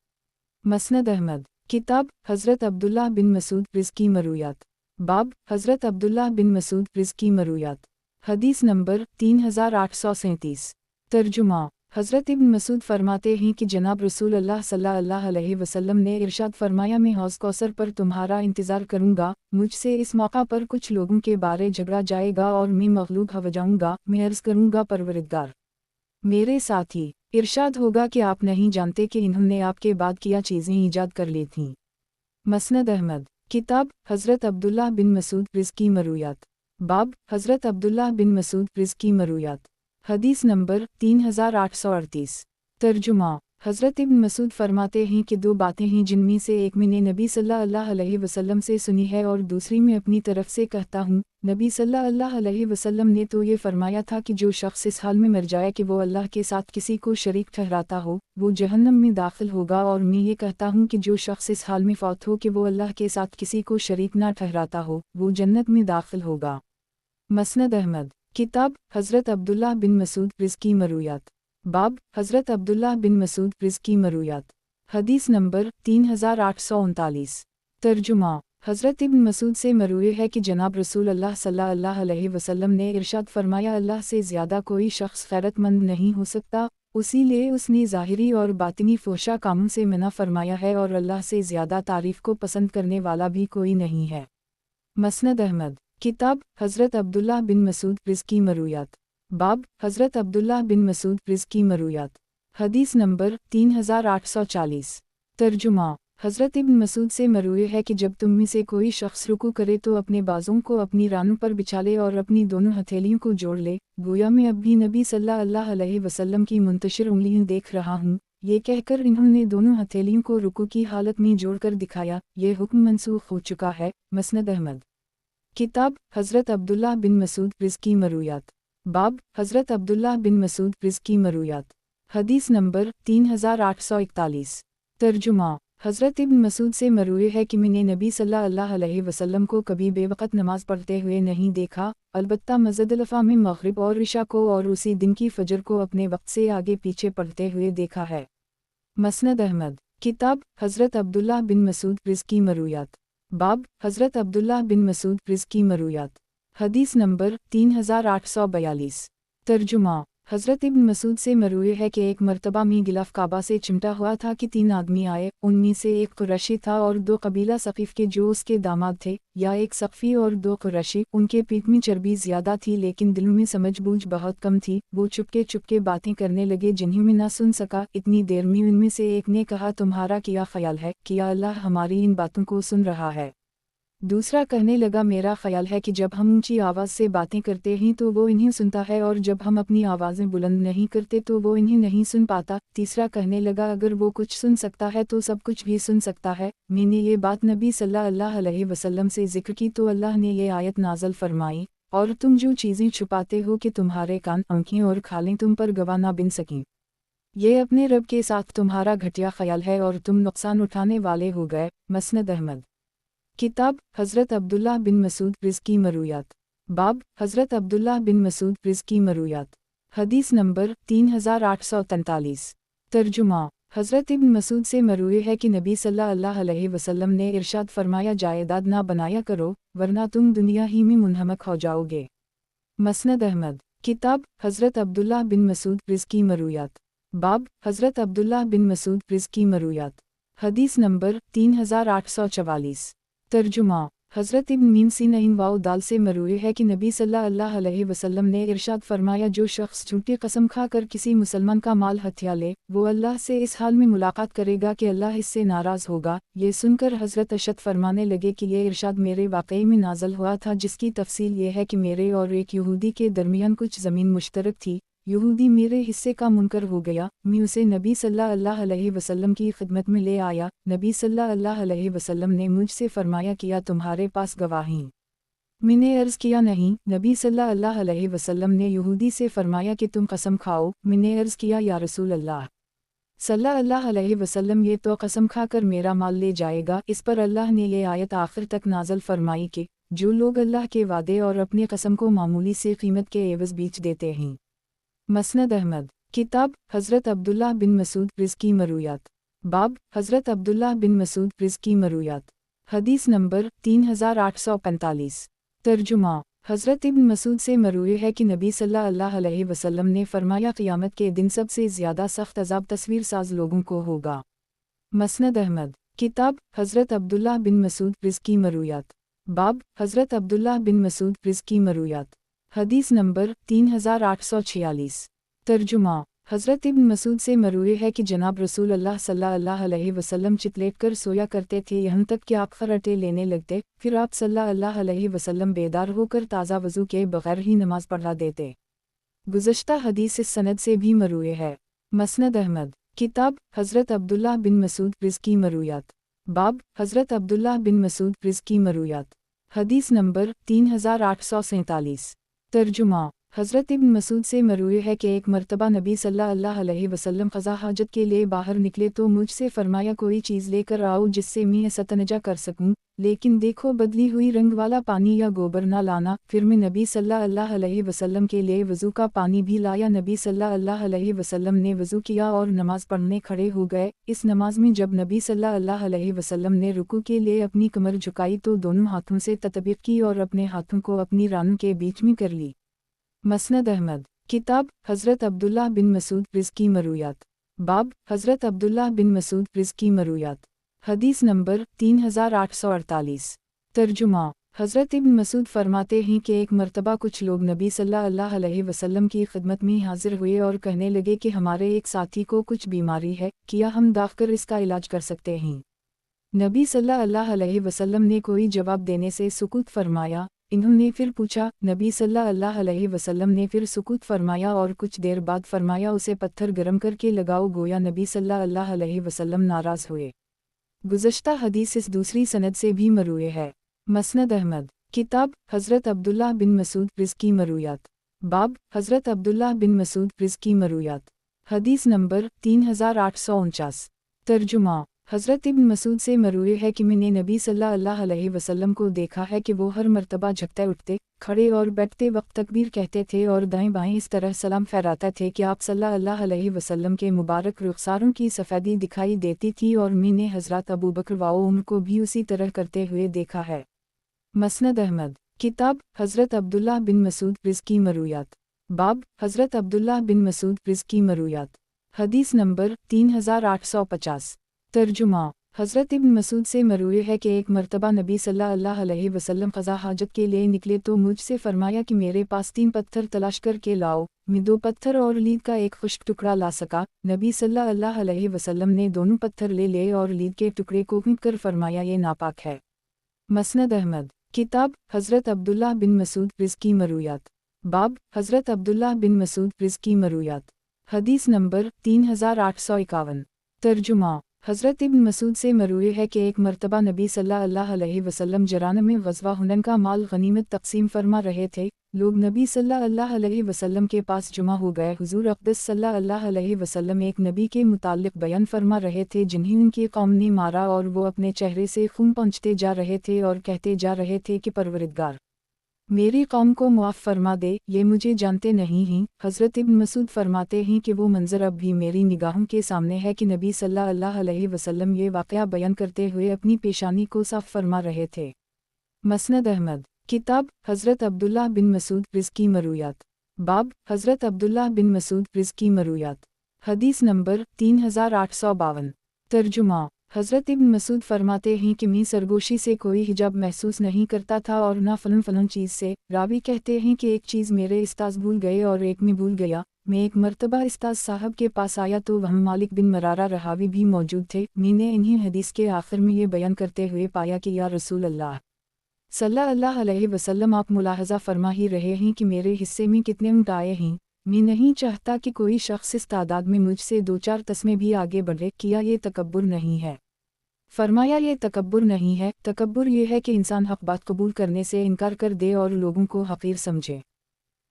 مسند احمد، کتاب حضرت عبداللہ بن مسعود رزقی مرویات، باب حضرت عبداللہ بن مسعود رزقی مرویات، حدیث نمبر 3837۔ ترجمہ، حضرت ابن مسعود فرماتے ہیں کہ جناب رسول اللہ صلی اللہ علیہ وسلم نے ارشاد فرمایا میں حوض کوثر پر تمہارا انتظار کروں گا، مجھ سے اس موقع پر کچھ لوگوں کے بارے جھگڑا جائے گا اور میں مغلوب ہو جاؤں گا، میں عرض کروں گا پروردگار میرے ساتھی، ارشاد ہوگا کہ آپ نہیں جانتے کہ انہوں نے آپ کے بعد کیا چیزیں ایجاد کر لی تھیں۔ مسند احمد، کتاب حضرت عبداللہ بن مسعود رزقی مرویات، باب حضرت عبداللہ بن مسعود رزقی مرویات، حدیث نمبر 3838۔ ترجمہ، حضرت ابن مسعود فرماتے ہیں کہ 2 باتیں ہیں جن میں سے ایک میں نے نبی صلی اللہ علیہ وسلم سے سنی ہے اور دوسری میں اپنی طرف سے کہتا ہوں۔ نبی صلی اللہ علیہ وسلم نے تو یہ فرمایا تھا کہ جو شخص اس حال میں مر جائے کہ وہ اللہ کے ساتھ کسی کو شریک ٹھہراتا ہو، وہ جہنم میں داخل ہوگا، اور میں یہ کہتا ہوں کہ جو شخص اس حال میں فوت ہو کہ وہ اللہ کے ساتھ کسی کو شریک نہ ٹھہراتا ہو، وہ جنت میں داخل ہوگا۔ مسند احمد، کتاب حضرت عبداللہ بن مسعود رزقی مرویات، باب حضرت عبداللہ بن مسعود رزقی مرویات، حدیث نمبر 3839۔ ترجمہ، حضرت ابن مسعود سے مروی ہے کہ جناب رسول اللہ صلی اللہ علیہ وسلم نے ارشاد فرمایا اللہ سے زیادہ کوئی شخص غیرت مند نہیں ہو سکتا، اسی لیے اس نے ظاہری اور باطنی فحشا کاموں سے منع فرمایا ہے، اور اللہ سے زیادہ تعریف کو پسند کرنے والا بھی کوئی نہیں ہے۔ مسند احمد، کتاب حضرت عبداللہ بن مسعود رزقی مرویات، باب حضرت عبداللہ بن مسعود رزقی مرویات، حدیث نمبر 3840۔ ترجمہ، حضرت ابن مسعود سے مروی ہے کہ جب تم میں سے کوئی شخص رکوع کرے تو اپنے بازوں کو اپنی رانوں پر بچھا لے اور اپنی دونوں ہتھیلیوں کو جوڑ لے، گویا میں اب بھی نبی صلی اللہ علیہ وسلم کی منتشر انگلیاں دیکھ رہا ہوں۔ یہ کہہ کر انہوں نے دونوں ہتھیلیوں کو رکوع کی حالت میں جوڑ کر دکھایا، یہ حکم منسوخ ہو چکا ہے۔ مسند احمد، کتاب حضرت عبداللہ بن مسعود رزقی مرویات، باب حضرت عبداللہ بن مسعود رزقی مرویات، حدیث نمبر 3841۔ ترجمہ، حضرت ابن مسعود سے مروی ہے کہ میں نے نبی صلی اللہ علیہ وسلم کو کبھی بے وقت نماز پڑھتے ہوئے نہیں دیکھا، البتہ مزدلفہ میں مغرب اور عشاء کو اور اسی دن کی فجر کو اپنے وقت سے آگے پیچھے پڑھتے ہوئے دیکھا ہے۔ مسند احمد، کتاب حضرت عبداللہ بن مسعود رزقی مرویات، باب حضرت عبداللہ بن مسعود رزقی مرویات، حدیث نمبر 3842۔ ترجمہ، हज़रत इब्न मसूद से मरवी है कि एक मरतबा में गिलाफ काबा से चिमटा हुआ था कि 3 आदमी आए, उनमें से एक कुरैशी था और 2 कबीला सक़ीफ़ के जो उसके दामाद थे, या एक सक़फ़ी और 2 कुरैशी। उनके पीठ में चर्बी ज़्यादा थी लेकिन दिल में समझ-बूझ बहुत कम थी। वो चुपके बातें करने लगे जिन्हें मैं न सुन सका। इतनी देर में उनमें से एक ने कहा, तुम्हारा क्या ख्याल है, क्या अल्लाह हमारी इन बातों को सुन रहा है? दूसरा कहने लगा, मेरा ख्याल है कि जब हम ऊंची आवाज़ से बातें करते हैं तो वो इन्हें सुनता है और जब हम अपनी आवाज़ें बुलंद नहीं करते तो वो इन्हें नहीं सुन पाता। तीसरा कहने लगा, अगर वो कुछ सुन सकता है तो सब कुछ भी सुन सकता है। मैंने ये बात नबी सल्लल्लाहु अलैहि वसल्लम से जिक्र की तो अल्लाह ने ये आयत नाज़िल फरमाई, और तुम जो चीज़ें छुपाते हो कि तुम्हारे कान, आँखें और खालें तुम पर गवाह ना बन सकें, ये अपने रब के साथ तुम्हारा घटिया ख्याल है और तुम नुकसान उठाने वाले हो गए। मसनद अहमद। किताब हज़रत अब्दुल्लाह बिन मसूद रिज़्की मरूयात। बाब हज़रत अब्दुल्लाह बिन मसूद रिज़्की मरूयात। हदीस नंबर 3843। तर्जुमा। हज़रत इब्न मसूद से मरूए है कि नबी सल्लल्लाहु अलैहि वसल्लम ने इरशाद फरमाया, जायदाद ना बनाया करो वरना तुम दुनिया ही में मुनहमक हो जाओगे। मसनद अहमद। किताब हज़रत अब्दुल्लाह बिन मसूद रिज़्की मरूयात। बाब हज़रत अब्दुल्लाह बिन मसूद रिज़्की मरूयात। हदीस नंबर 3844। तर्जुमा। हज़रत इब्न मीन नईन वाओ दाल से मरूए है कि नबी सल्लल्लाहु अलैहि वसल्लम ने इरशाद फरमाया, जो शख्स झूठी कसम खाकर किसी मुसलमान का माल हथिया ले, वो अल्लाह से इस हाल में मुलाकात करेगा कि अल्लाह इससे नाराज़ होगा। ये सुनकर हज़रत अशद फरमाने लगे कि ये इरशाद मेरे वाक़ई में नाज़िल हुआ था, जिसकी तफसील ये है कि मेरे और एक यहूदी के दरमियान कुछ ज़मीन मुश्तरक थी। यहूदी मेरे हिस्से का मुनकर हो गया, मैं उसे नबी सल्लल्लाहु अलैहि वसल्लम की खिदमत में ले आया। नबी सल्लल्लाहु अलैहि वसल्लम ने मुझसे फरमाया, किया तुम्हारे पास गवाही? मैंने अर्ज़ किया, नहीं। नबी सल्लल्लाहु अलैहि वसल्लम ने यहूदी से फरमाया कि तुम कसम खाओ। मैंने अर्ज़ किया, या रसूल अल्लाह सल्लल्लाहु अलैहि वसल्लम, ये तो कसम खाकर मेरा माल ले जाएगा। इस पर अल्लाह ने ये आयत आखिर तक नाज़िल फरमाई कि जो लोग अल्लाह के वादे और अपनी कसम को मामूली से कीमत के एवज़ बेच देते हैं। मसनद अहमद। किताब हज़रत अब्दुल्लाह बिन मसूद रिज़्की मरूयात। बाब हज़रत अब्दुल्लाह बिन मसूद रिज़्की मरूयात। हदीस नंबर 3845। तर्जुमा। हज़रत इब्न मसूद से मरूए है कि नबी सल्लल्लाहु अलैहि वसल्लम ने फरमाया, क़यामत के दिन सबसे ज़्यादा सख्त अज़ाब तस्वीर साज लोगों को होगा। मसनद अहमद। किताब हज़रत अब्दुल्लाह बिन मसूद रिज़्की मरूयात। बाब हज़रत अब्दुल्लाह बिन मसूद रिज़्की मरूयात। हदीस नंबर 3846। तर्जुमा। हज़रत इब्न मसूद से मरूए है कि जनाब रसूल अल्लाह सल्लल्लाहु अलैहि वसल्लम चितलेट कर सोया करते थे, यहाँ तक कि आप खर्राटे लेने लगते, फिर आप सल्लल्लाहु अलैहि वसल्लम बेदार होकर ताज़ा वज़ू के बग़ैर ही नमाज पढ़ा देते। गुज़श्ता हदीस इस सनद से भी मरूए है। मसनद अहमद। किताब हज़रत अब्दुल्लाह बिन मसूद रिज़्की मरूयात। बाब हज़रत अब्दुल्लाह बिन मसूद रिज़्की मरूयात। हदीस नंबर 3847। तर्जुमा। हज़रत इब्न मसूद से मरूए है कि एक मरतबा नबी सल्लल्लाहु अलैहि वसल्लम क़ज़ा हाजत के लिए बाहर निकले तो मुझसे फरमाया, कोई चीज़ लेकर आओ जिससे मैं इस्तंजा कर सकूं, लेकिन देखो बदली हुई रंग वाला पानी या गोबर ना लाना। फिर मैं नबी सल्लल्लाहु अलैहि वसल्लम के लिए वज़ू का पानी भी लाया। नबी सल्लल्लाहु अलैहि वसल्लम ने वज़ू किया और नमाज पढ़ने खड़े हो गए। इस नमाज में जब नबी सल्लल्लाहु अलैहि वसल्लम ने रुकू के लिए अपनी कमर झुकाई तो दोनों हाथों से ततबीक की और अपने हाथों को अपनी रानों के बीच में कर ली। मसनद अहमद। किताब हज़रत अब्दुल्लाह बिन मसूद रिज़्की मरूयात। बाब हज़रत अब्दुल्लाह बिन मसूद रिज़्की मरूयात। हदीस नंबर 3848। तर्जुमा। हज़रत इब्न मसूद फरमाते हैं कि एक मरतबा कुछ लोग नबी सल्लल्लाहु अलैहि वसल्लम की खिदमत में हाजिर हुए और कहने लगे कि हमारे एक साथी को कुछ बीमारी है, क्या हम दाखकर इसका इलाज कर सकते हैं? नबी सल्लल्लाहु अलैहि वसल्लम ने कोई जवाब देने से सुकूत फरमाया। इन्होंने फिर पूछा। नबी सल्लल्लाहु अलैहि वसल्लम ने फिर सुकूत फरमाया और कुछ देर बाद फरमाया, उसे पत्थर गर्म करके लगाओ। गोया नबी सल्लल्लाहु अलैहि वसल्लम नाराज़ हुए। गुज़श्ता हदीस इस दूसरी सनद से भी मरूए है। मसनद अहमद। किताब हज़रत अब्दुल्लाह बिन मसूद रिज़्की मरूयात। बाब हज़रत अब्दुल्लाह बिन मसूद रिज़्की मरूयात। हदीस नंबर 3849। तर्जुमा। हज़रत इब्न मसूद से मरूए है कि मैंने नबी सल्लल्लाहु अलैहि वसल्लम को देखा है कि वो हर मरतबा झुकते उठते, खड़े और बैठते वक्त तकबीर कहते थे और दाएं बाएं इस तरह सलाम फहराते थे कि आप सल्लल्लाहु अलैहि वसल्लम के मुबारक रुखसारों की सफ़ेदी दिखाई देती थी, और मैंने हज़रत अबू बकर व उमर को भी उसी तरह करते हुए देखा है। मसनद अहमद। किताब हज़रत अब्दुल्लाह बिन मसूद रिज़्की मरूयात। बाब हज़रत अब्दुल्लाह बिन मसूद रिज़्की मरूयात। हदीस नंबर 3850। तर्जुमा। हज़रत इब्न मसूद से मरूए है कि एक मर्तबा नबी सल्लल्लाहु अलैहि वसल्लम क़ज़ा हाजत के लिए निकले तो मुझसे फरमाया कि मेरे पास 3 पत्थर तलाश करके लाओ। मैं 2 पत्थर और लीद का एक खुश्क टुकड़ा ला सका। नबी सल्लल्लाहु अलैहि वसल्लम ने दोनों पत्थर ले लिए और लीद के टुकड़े को फेंक कर फरमाया ये नापाक है। मसनद अहमद। किताब हज़रत अब्दुल्लाह बिन मसूद रिज़्की मरूयात। बाब हज़रत अब्दुल्लाह बिन मसूद रिज़्की मरूयात। हदीस नंबर 3851। तर्जुमा। हज़रत इब्न मसूद से मरूए है कि एक मर्तबा नबी सल्लल्लाहु अलैहि वसल्लम जराना में ग़ज़वा हुनैन का माल गनीमत तक़सीम फरमा रहे थे। लोग नबी सल्लल्लाहु अलैहि वसल्लम के पास जुमा हो गए। हुज़ूर अक़दस सल्लल्लाहु अलैहि वसल्लम एक नबी के मुताल्लिक़ बयान फरमा रहे थे जिन्हें उनकी कौम ने मारा और वो अपने चेहरे से खून पोंछते जा रहे थे और कहते जा रहे थे कि परवरिदगार मेरी कौम को मुआफ़ फरमा दे, ये मुझे जानते नहीं हैं। हज़रत इब्न मसूद फरमाते हैं कि वो मंज़र अब भी मेरी निगाहों के सामने है कि नबी सल्लल्लाहु अलैहि वसल्लम ये वाक़या बयान करते हुए अपनी पेशानी को साफ़ फरमा रहे थे। मसनद अहमद। किताब हज़रत अब्दुल्लाह बिन मसूद रिज़्की मरूयात। बाब हज़रत अब्दुल्लाह बिन मसूद रिज़्की मरूयात। हदीस नंबर 3852। तर्जुमा। हज़रत इब्न मसूद फरमाते हैं कि मैं सरगोशी से कोई हिजाब महसूस नहीं करता था और ना फ़लन फ़लन चीज़ से। रावी कहते हैं कि एक चीज़ मेरे उस्ताद भूल गए और एक मैं भूल गया। मैं एक मर्तबा उस्ताद साहब के पास आया तो वहाँ मालिक बिन मरारा रहावी भी मौजूद थे। मैंने इन्हीं हदीस के आखिर में ये बयान करते हुए पाया कि या रसूल अल्लाह सल्लल्लाहु अलैहि वसल्लम आप मुलाहज़ा फरमा ही रहे हैं कि मेरे हिस्से में कितने ऊँट आए हैं। मैं नहीं चाहता कि कोई शख्स इस तादाद में मुझसे 2-4 तस्में भी आगे बढ़े। किया ये तकब्बुर नहीं है? फरमाया ये तकब्बुर नहीं है, तकब्बुर ये है कि इंसान हक़ बात कबूल करने से इनकार कर दे और लोगों को हक़ीर समझे।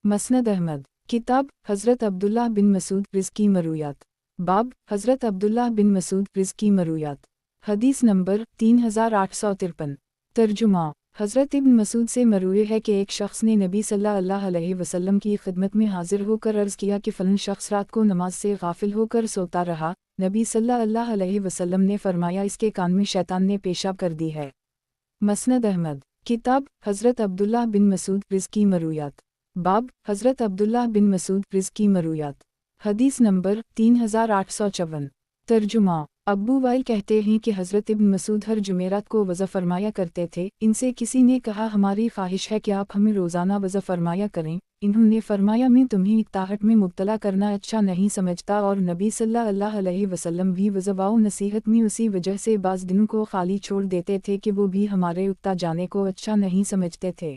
मसनद अहमद। किताब हज़रत अब्दुल्लाह बिन मसूद रिज़्की मरूयात। बाब हज़रत अब्दुल्लाह बिन मसूद रिज़्की मरूयात। हदीस नंबर 3853। तर्जुमा। हज़रत इब्न मसूद से मरूए है कि एक शख्स ने नबी सल्लल्लाहु अलैहि वसल्लम की खिदमत में हाजिर होकर अर्ज़ किया कि फ़लन शख्स रात को नमाज से गाफिल होकर सोता रहा। नबी सल्लल्लाहु अलैहि वसल्लम ने फरमाया इसके कान में शैतान ने पेशाब कर दी है। मसनद अहमद। किताब हज़रत अब्दुल्लाह बिन मसूद रिज़्की मरूयात। बाब हज़रत अब्दुल्लाह बिन मसूद रिज़्की मरूयात। हदीस नंबर 3854। तर्जुमा। अब्बू वाइल कहते हैं कि हज़रत इब्न मसूद हर जुमेरात को वज़ा फरमाया करते थे। इनसे किसी ने कहा हमारी ख्वाहिश है कि आप हमें रोज़ाना वज़ा फरमाया करें। इन्होंने फरमाया मैं तुम्हें इत्ताहट में मुब्तला करना अच्छा नहीं समझता और नबी सल्लल्लाहु अलैहि वसल्लम भी वज़ा व नसीहत में उसी वजह से बाज़ दिनों को खाली छोड़ देते थे कि वो भी हमारे उक्ता जाने को अच्छा नहीं समझते थे।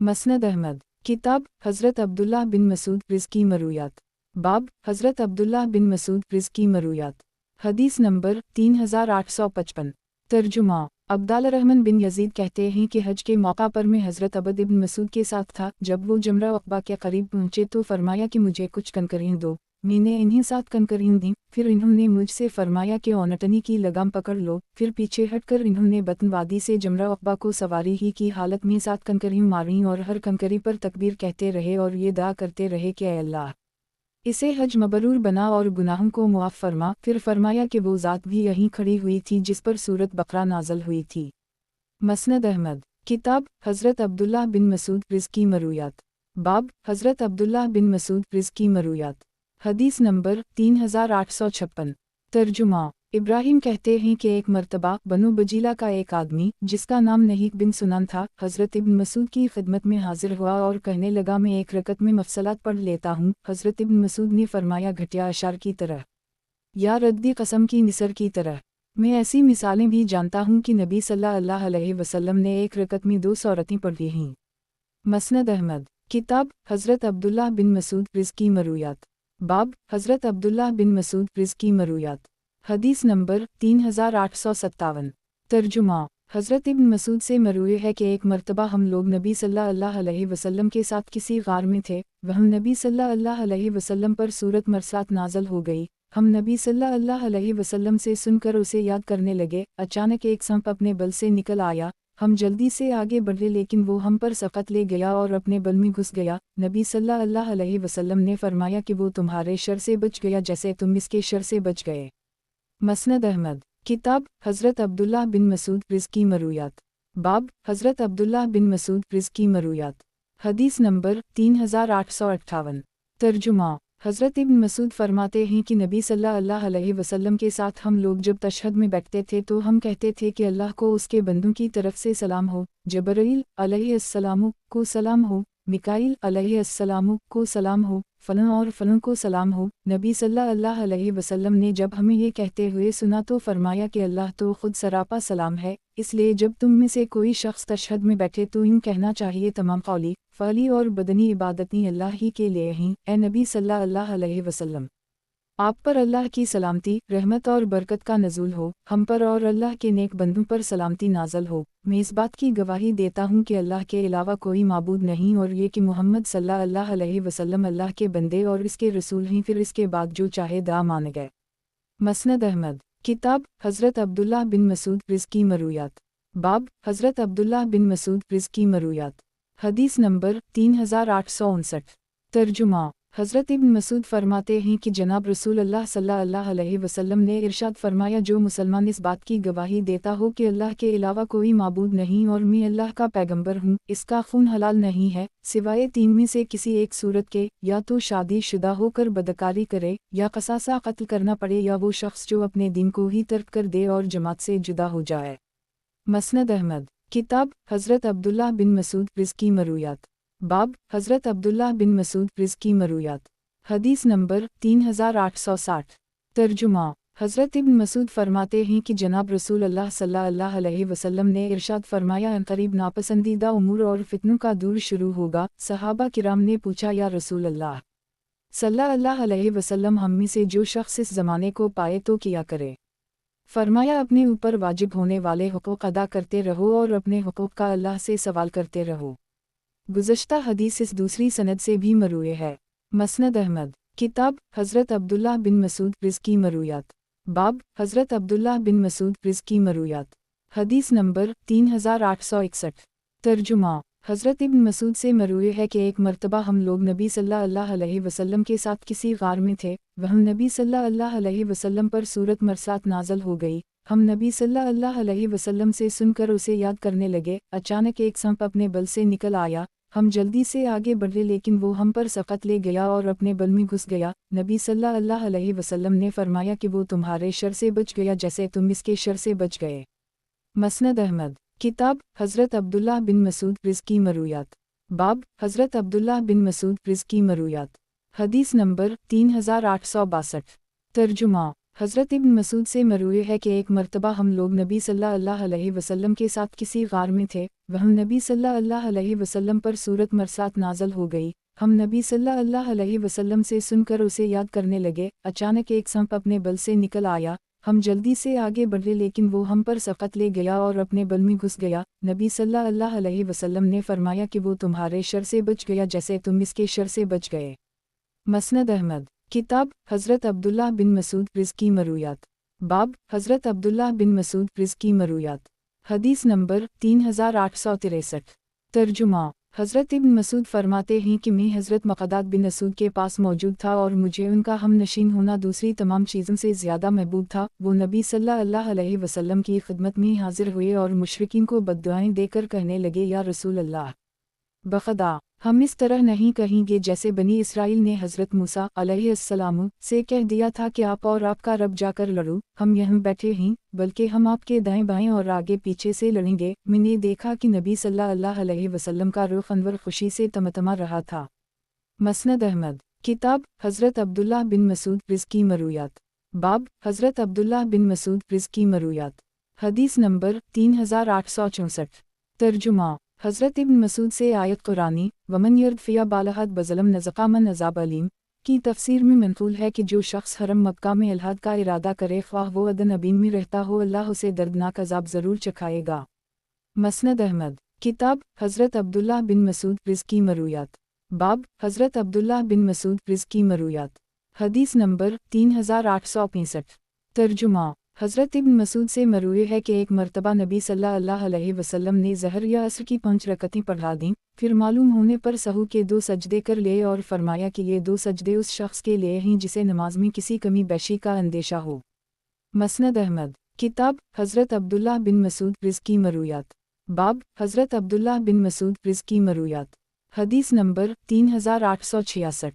मसनद अहमद। किताब हज़रत अब्दुल्लाह बिन मसूद रिज़्की मरूयात। बाब हज़रत अब्दुल्लाह बिन मसूद रिज़्की मरूयात। हदीस नंबर 3855। तर्जुमा। अब्दाल रहमान बिन यजीद कहते हैं कि हज के मौका पर मैं हज़रत अबद इब्न मसूद के साथ था। जब वो जमरा अक़बा के करीब पहुँचे तो फरमाया कि मुझे कुछ कंकरियाँ दो। मैंने इन्हें 7 कंकरियाँ दी। फिर इन्होंने मुझसे फरमाया कि औनटनी की लगाम पकड़ लो। फिर पीछे हटकर इन्होंने बतन वादी से जमरा अक़बा को सवारी ही की हालत में 7 कंकरियाँ मारीं और हर कंकरी पर तकबीर कहते रहे और ये दुआ करते रहे कि ऐ अल्लाह इसे हज मबरूर बना और गुनाहों को मुआफ़ फरमा। फिर फरमाया कि वो ज़ात भी यहीं खड़ी हुई थी जिस पर सूरत बकरा नाज़ल हुई थी। मसनद अहमद। किताब हज़रत अब्दुल्लाह बिन मसूद रिज़्की मरूयात। बाब हज़रत अब्दुल्लाह बिन मसूद रिज़्की मरूयात। हदीस नंबर 3856। तर्जुमा। इब्राहिम कहते हैं कि एक मर्तबा बनु बजीला का एक आदमी जिसका नाम नहीक बिन सुनान था हज़रत इब्न मसूद की खिदमत में हाजिर हुआ और कहने लगा मैं एक रकत में मफसलात पढ़ लेता हूँ। हज़रत इब्न मसूद ने फरमाया घटिया अशार की तरह या रद्दी कसम की निसर की तरह। मैं ऐसी मिसालें भी जानता हूँ कि नबी सल्लल्लाहु अलैहि वसल्लम ने एक रकत में 2 सूरतें पढ़ी हैं। मसनद अहमद। किताब हज़रत अब्दुल्लाह बिन मसूद रिज़्की मरूयात। बाब हज़रत अब्दुल्लाह बिन मसूद रिज़्की मरूयात। हदीस नंबर 3857। तर्जुमा। हज़रत इब्न मसूद से मरूए है कि एक मर्तबा हम लोग नबी सल्लल्लाहु अलैहि वसल्लम के साथ किसी गार में थे। वहाँ नबी सल्लल्लाहु अलैहि वसल्लम पर सूरत मरसात नाज़ल हो गई। हम नबी सल्लल्लाहु अलैहि वसल्लम से सुनकर उसे याद करने लगे। अचानक एक सांप अपने बल से निकल आया। हम जल्दी से आगे बढ़े लेकिन वो हम पर सक़त ले गया और अपने बल में घुस गया। नबी सल्लल्लाहु अलैहि वसल्लम ने फरमाया कि वो तुम्हारे शर से बच गया जैसे तुम इसके शर से बच गए। मसनद अहमद। किताब हज़रत अब्दुल्लाह बिन मसूद रिज़्की मरूयात। बाब हज़रत अब्दुल्लाह बिन मसूद रिज़्की मरूयात। हदीस नंबर 3858। तर्जुमा। हज़रत इब्न मसूद फरमाते हैं कि नबी सल्लल्लाहु अलैहि वसल्लम के साथ हम लोग जब तशहद में बैठते थे तो हम कहते थे कि अल्लाह को उसके बंदों की तरफ से सलाम हो, जबरील अलैहिस्सलाम को सलाम हो, मिकाईल अलैहिस्सलाम को सलाम हो, फ़लन और फ़लन को सलाम हो। नबी सल्लल्लाहु अलैहि वसल्लम ने जब हमें ये कहते हुए सुना तो फरमाया कि अल्लाह तो खुद सरापा सलाम है, इसलिए जब तुम में से कोई शख्स तशहद में बैठे तो यूँ कहना चाहिए तमाम कौली, फ़अली और बदनी इबादतें अल्लाह ही के लिए हैं। ए नबी सल्लल्लाहु अलैहि वसल्लम, आप पर अल्लाह की सलामती, रहमत और बरकत का नज़ूल हो, हम पर और अल्लाह के नेक बंदों पर सलामती नाज़ल हो। मैं इस बात की गवाही देता हूँ कि अल्लाह के अलावा कोई माबूद नहीं और ये कि मोहम्मद सल्लल्लाहु अलैहि वसल्लम अल्लाह के बंदे और इसके रसूल हैं। फिर इसके बाद जो चाहे दा मान गए। मसनद अहमद। किताब हज़रत अब्दुल्लाह बिन मसूद रिज़्की मरूयात। बाब हज़रत अब्दुल्लाह बिन मसूद रिज़्की मरूयात। हदीस नंबर 3859। तर्जुमा। हज़रत इब्न मसूद फरमाते हैं कि जनाब रसूल अल्लाह सल्लल्लाहु अलैहि वसल्लम ने इरशाद फरमाया, जो मुसलमान इस बात की गवाही देता हो कि अल्लाह के अलावा कोई माबूद नहीं और मैं अल्लाह का पैगंबर हूँ, इसका खून हलाल नहीं है सिवाय तीन में से किसी एक सूरत के, या तो शादी शुदा होकर बदकारी करे, या कसासा कत्ल करना पड़े, या वो शख्स जो अपने दीन को ही तर्क कर दे और जमात से जुदा हो जाए। मसनद अहमद। किताब हज़रत अब्दुल्लाह बिन मसूद रिज़्की मरूयात। बाब हज़रत अब्दुल्लाह बिन मसूद रिज़्की मरूयात। हदीस नंबर 3860। तर्जुमा। हज़रत इब्न मसूद फरमाते हैं कि जनाब रसूल अल्लाह सल्लल्लाहु अलैहि वसल्लम ने इरशाद फरमाया, अनक़रीब नापसंदीदा उमूर और फितनों का दूर शुरू होगा। सहाबा किराम ने पूछा, या रसूल अल्लाह सल्लल्लाहु अलैहि वसल्लम, हम में से जो शख्स इस ज़माने को पाए तो किया करे? फरमाया, अपने ऊपर वाजिब होने वाले हुकूक अदा करते रहो और अपने हुकूक का अल्लाह से सवाल करते रहो। गुज़श्ता हदीस इस दूसरी सनद से भी मरूए है। मसनद अहमद। किताब हज़रत अब्दुल्लाह बिन मसूद रिज़्की मरूयात। बाब हज़रत अब्दुल्लाह बिन मसूद रिज़्की मरूयात। हदीस नंबर 3861। तर्जुमा। हज़रत इब्न मसूद से मरूए है कि एक मर्तबा हम लोग नबी सल्लल्लाहु अलैहि वसल्लम के साथ किसी गार में थे, वहाँ नबी सल्लल्लाहु अलैहि वसल्लम पर सूरत मरसात नाज़ल हो गई। हम नबी सल्लल्लाहु अलैहि वसल्लम से सुनकर उसे याद करने लगे। अचानक एक सांप अपने बल से निकल आया, हम जल्दी से आगे बढ़े लेकिन वो हम पर सख्त ले गया और अपने बल में घुस गया। नबी सल्लल्लाहु अलैहि वसल्लम ने फरमाया कि वो तुम्हारे शर से बच गया जैसे तुम इसके शर से बच गए। मसनद अहमद। किताब हज़रत अब्दुल्लाह बिन मसूद रिज़्की मरूयात। बाब हज़रत अब्दुल्लाह बिन मसूद रिज़्की मरूयात। हदीस नंबर 3862। तर्जुमा। हज़रत इब्न मसूद से मरूए है कि एक मर्तबा हम लोग नबी सल्लल्लाहु अलैहि वसल्लम के साथ किसी गार में थे, वहाँ नबी सल्लल्लाहु अलैहि वसल्लम पर सूरत मरसात नाज़ल हो गई। हम नबी सल्लल्लाहु अलैहि वसल्लम से सुनकर उसे याद करने लगे। अचानक एक सांप अपने बल से निकल आया, हम जल्दी से आगे बढ़े लेकिन वो हम पर सख्त ले गया और अपने बल में घुस गया। नबी सल्लल्लाहु अलैहि वसल्लम ने फरमाया कि वो तुम्हारे शर से बच गया जैसे तुम इसके शर से बच गए। मसनद अहमद। किताब हज़रत अब्दुल्लाह बिन मसूद रिज़्की मरूयात। बाब हज़रत अब्दुल्लाह बिन मसूद रिज़्की मरूयात। हदीस नंबर 3863। तर्जुमा। हज़रत इब्न मसूद फरमाते हैं कि मैं हज़रत मक़दाद बिन असूद के पास मौजूद था और मुझे उनका हम नशीन होना दूसरी तमाम चीज़ों से ज़्यादा महबूब था। वो नबी सल्लल्लाहु अलैहि वसल्लम की खिदमत में हाजिर हुए और मुशरिकीन को बद्दुआएं देकर कहने लगे, या रसूल अल्लाह, बख़दा हम इस तरह नहीं कहेंगे जैसे बनी इसराइल ने हज़रत मूसा अलैहिस्सलाम से कह दिया था कि आप और आपका रब जाकर लड़ो, हम यहाँ बैठे हैं, बल्कि हम आपके दाएं बाएं और आगे पीछे से लड़ेंगे। मैंने देखा कि नबी सल्लल्लाहु अलैहि वसल्लम का रुख अनवर खुशी से तमतमा रहा था। मसनद अहमद। किताब हज़रत अब्दुल्लाह बिन मसूद रिज़्की मरूयात। बाब हज़रत अब्दुल्लाह बिन मसूद रिज़्की मरूयात। हदीस नंबर 3864। तर्जुमा। हज़रत इब्न मसूद से आयत कुरानी वमन यर्दफ़िया बालहद बज़लम नज़क़ामन अज़ाब अलीम की तफसीर में मनक़ूल है कि जो शख्स हरम मक्का में इल्हाद का इरादा करे, ख्वाह वो अदन अबीन में रहता हो, अल्लाह उसे दर्दनाक अज़ाब ज़रूर चखाएगा। मसनद अहमद। किताब हज़रत अब्दुल्लाह बिन मसूद रिज़्की मरूयात। बाब हज़रत अब्दुल्लाह बिन मसूद रिज़्की मरूयात। हदीस नंबर 3865। तर्जुमा। हज़रत इब्न मसूद से मरूए है कि एक मर्तबा नबी सल्लल्लाहु अलैहि वसल्लम ने ज़हर या असर की 5 रकतें पढ़ा दीं, फिर मालूम होने पर सहू के 2 सजदे कर लिए और फरमाया कि ये 2 सजदे उस शख्स के लिए हैं जिसे नमाज में किसी कमी बेशी का अंदेशा हो। मसनद अहमद। किताब हज़रत अब्दुल्लाह बिन मसूद रिज़्की मरूयात। बाब हज़रत अब्दुल्लाह बिन मसूद रिज़्की मरूयात। हदीस नंबर 3866।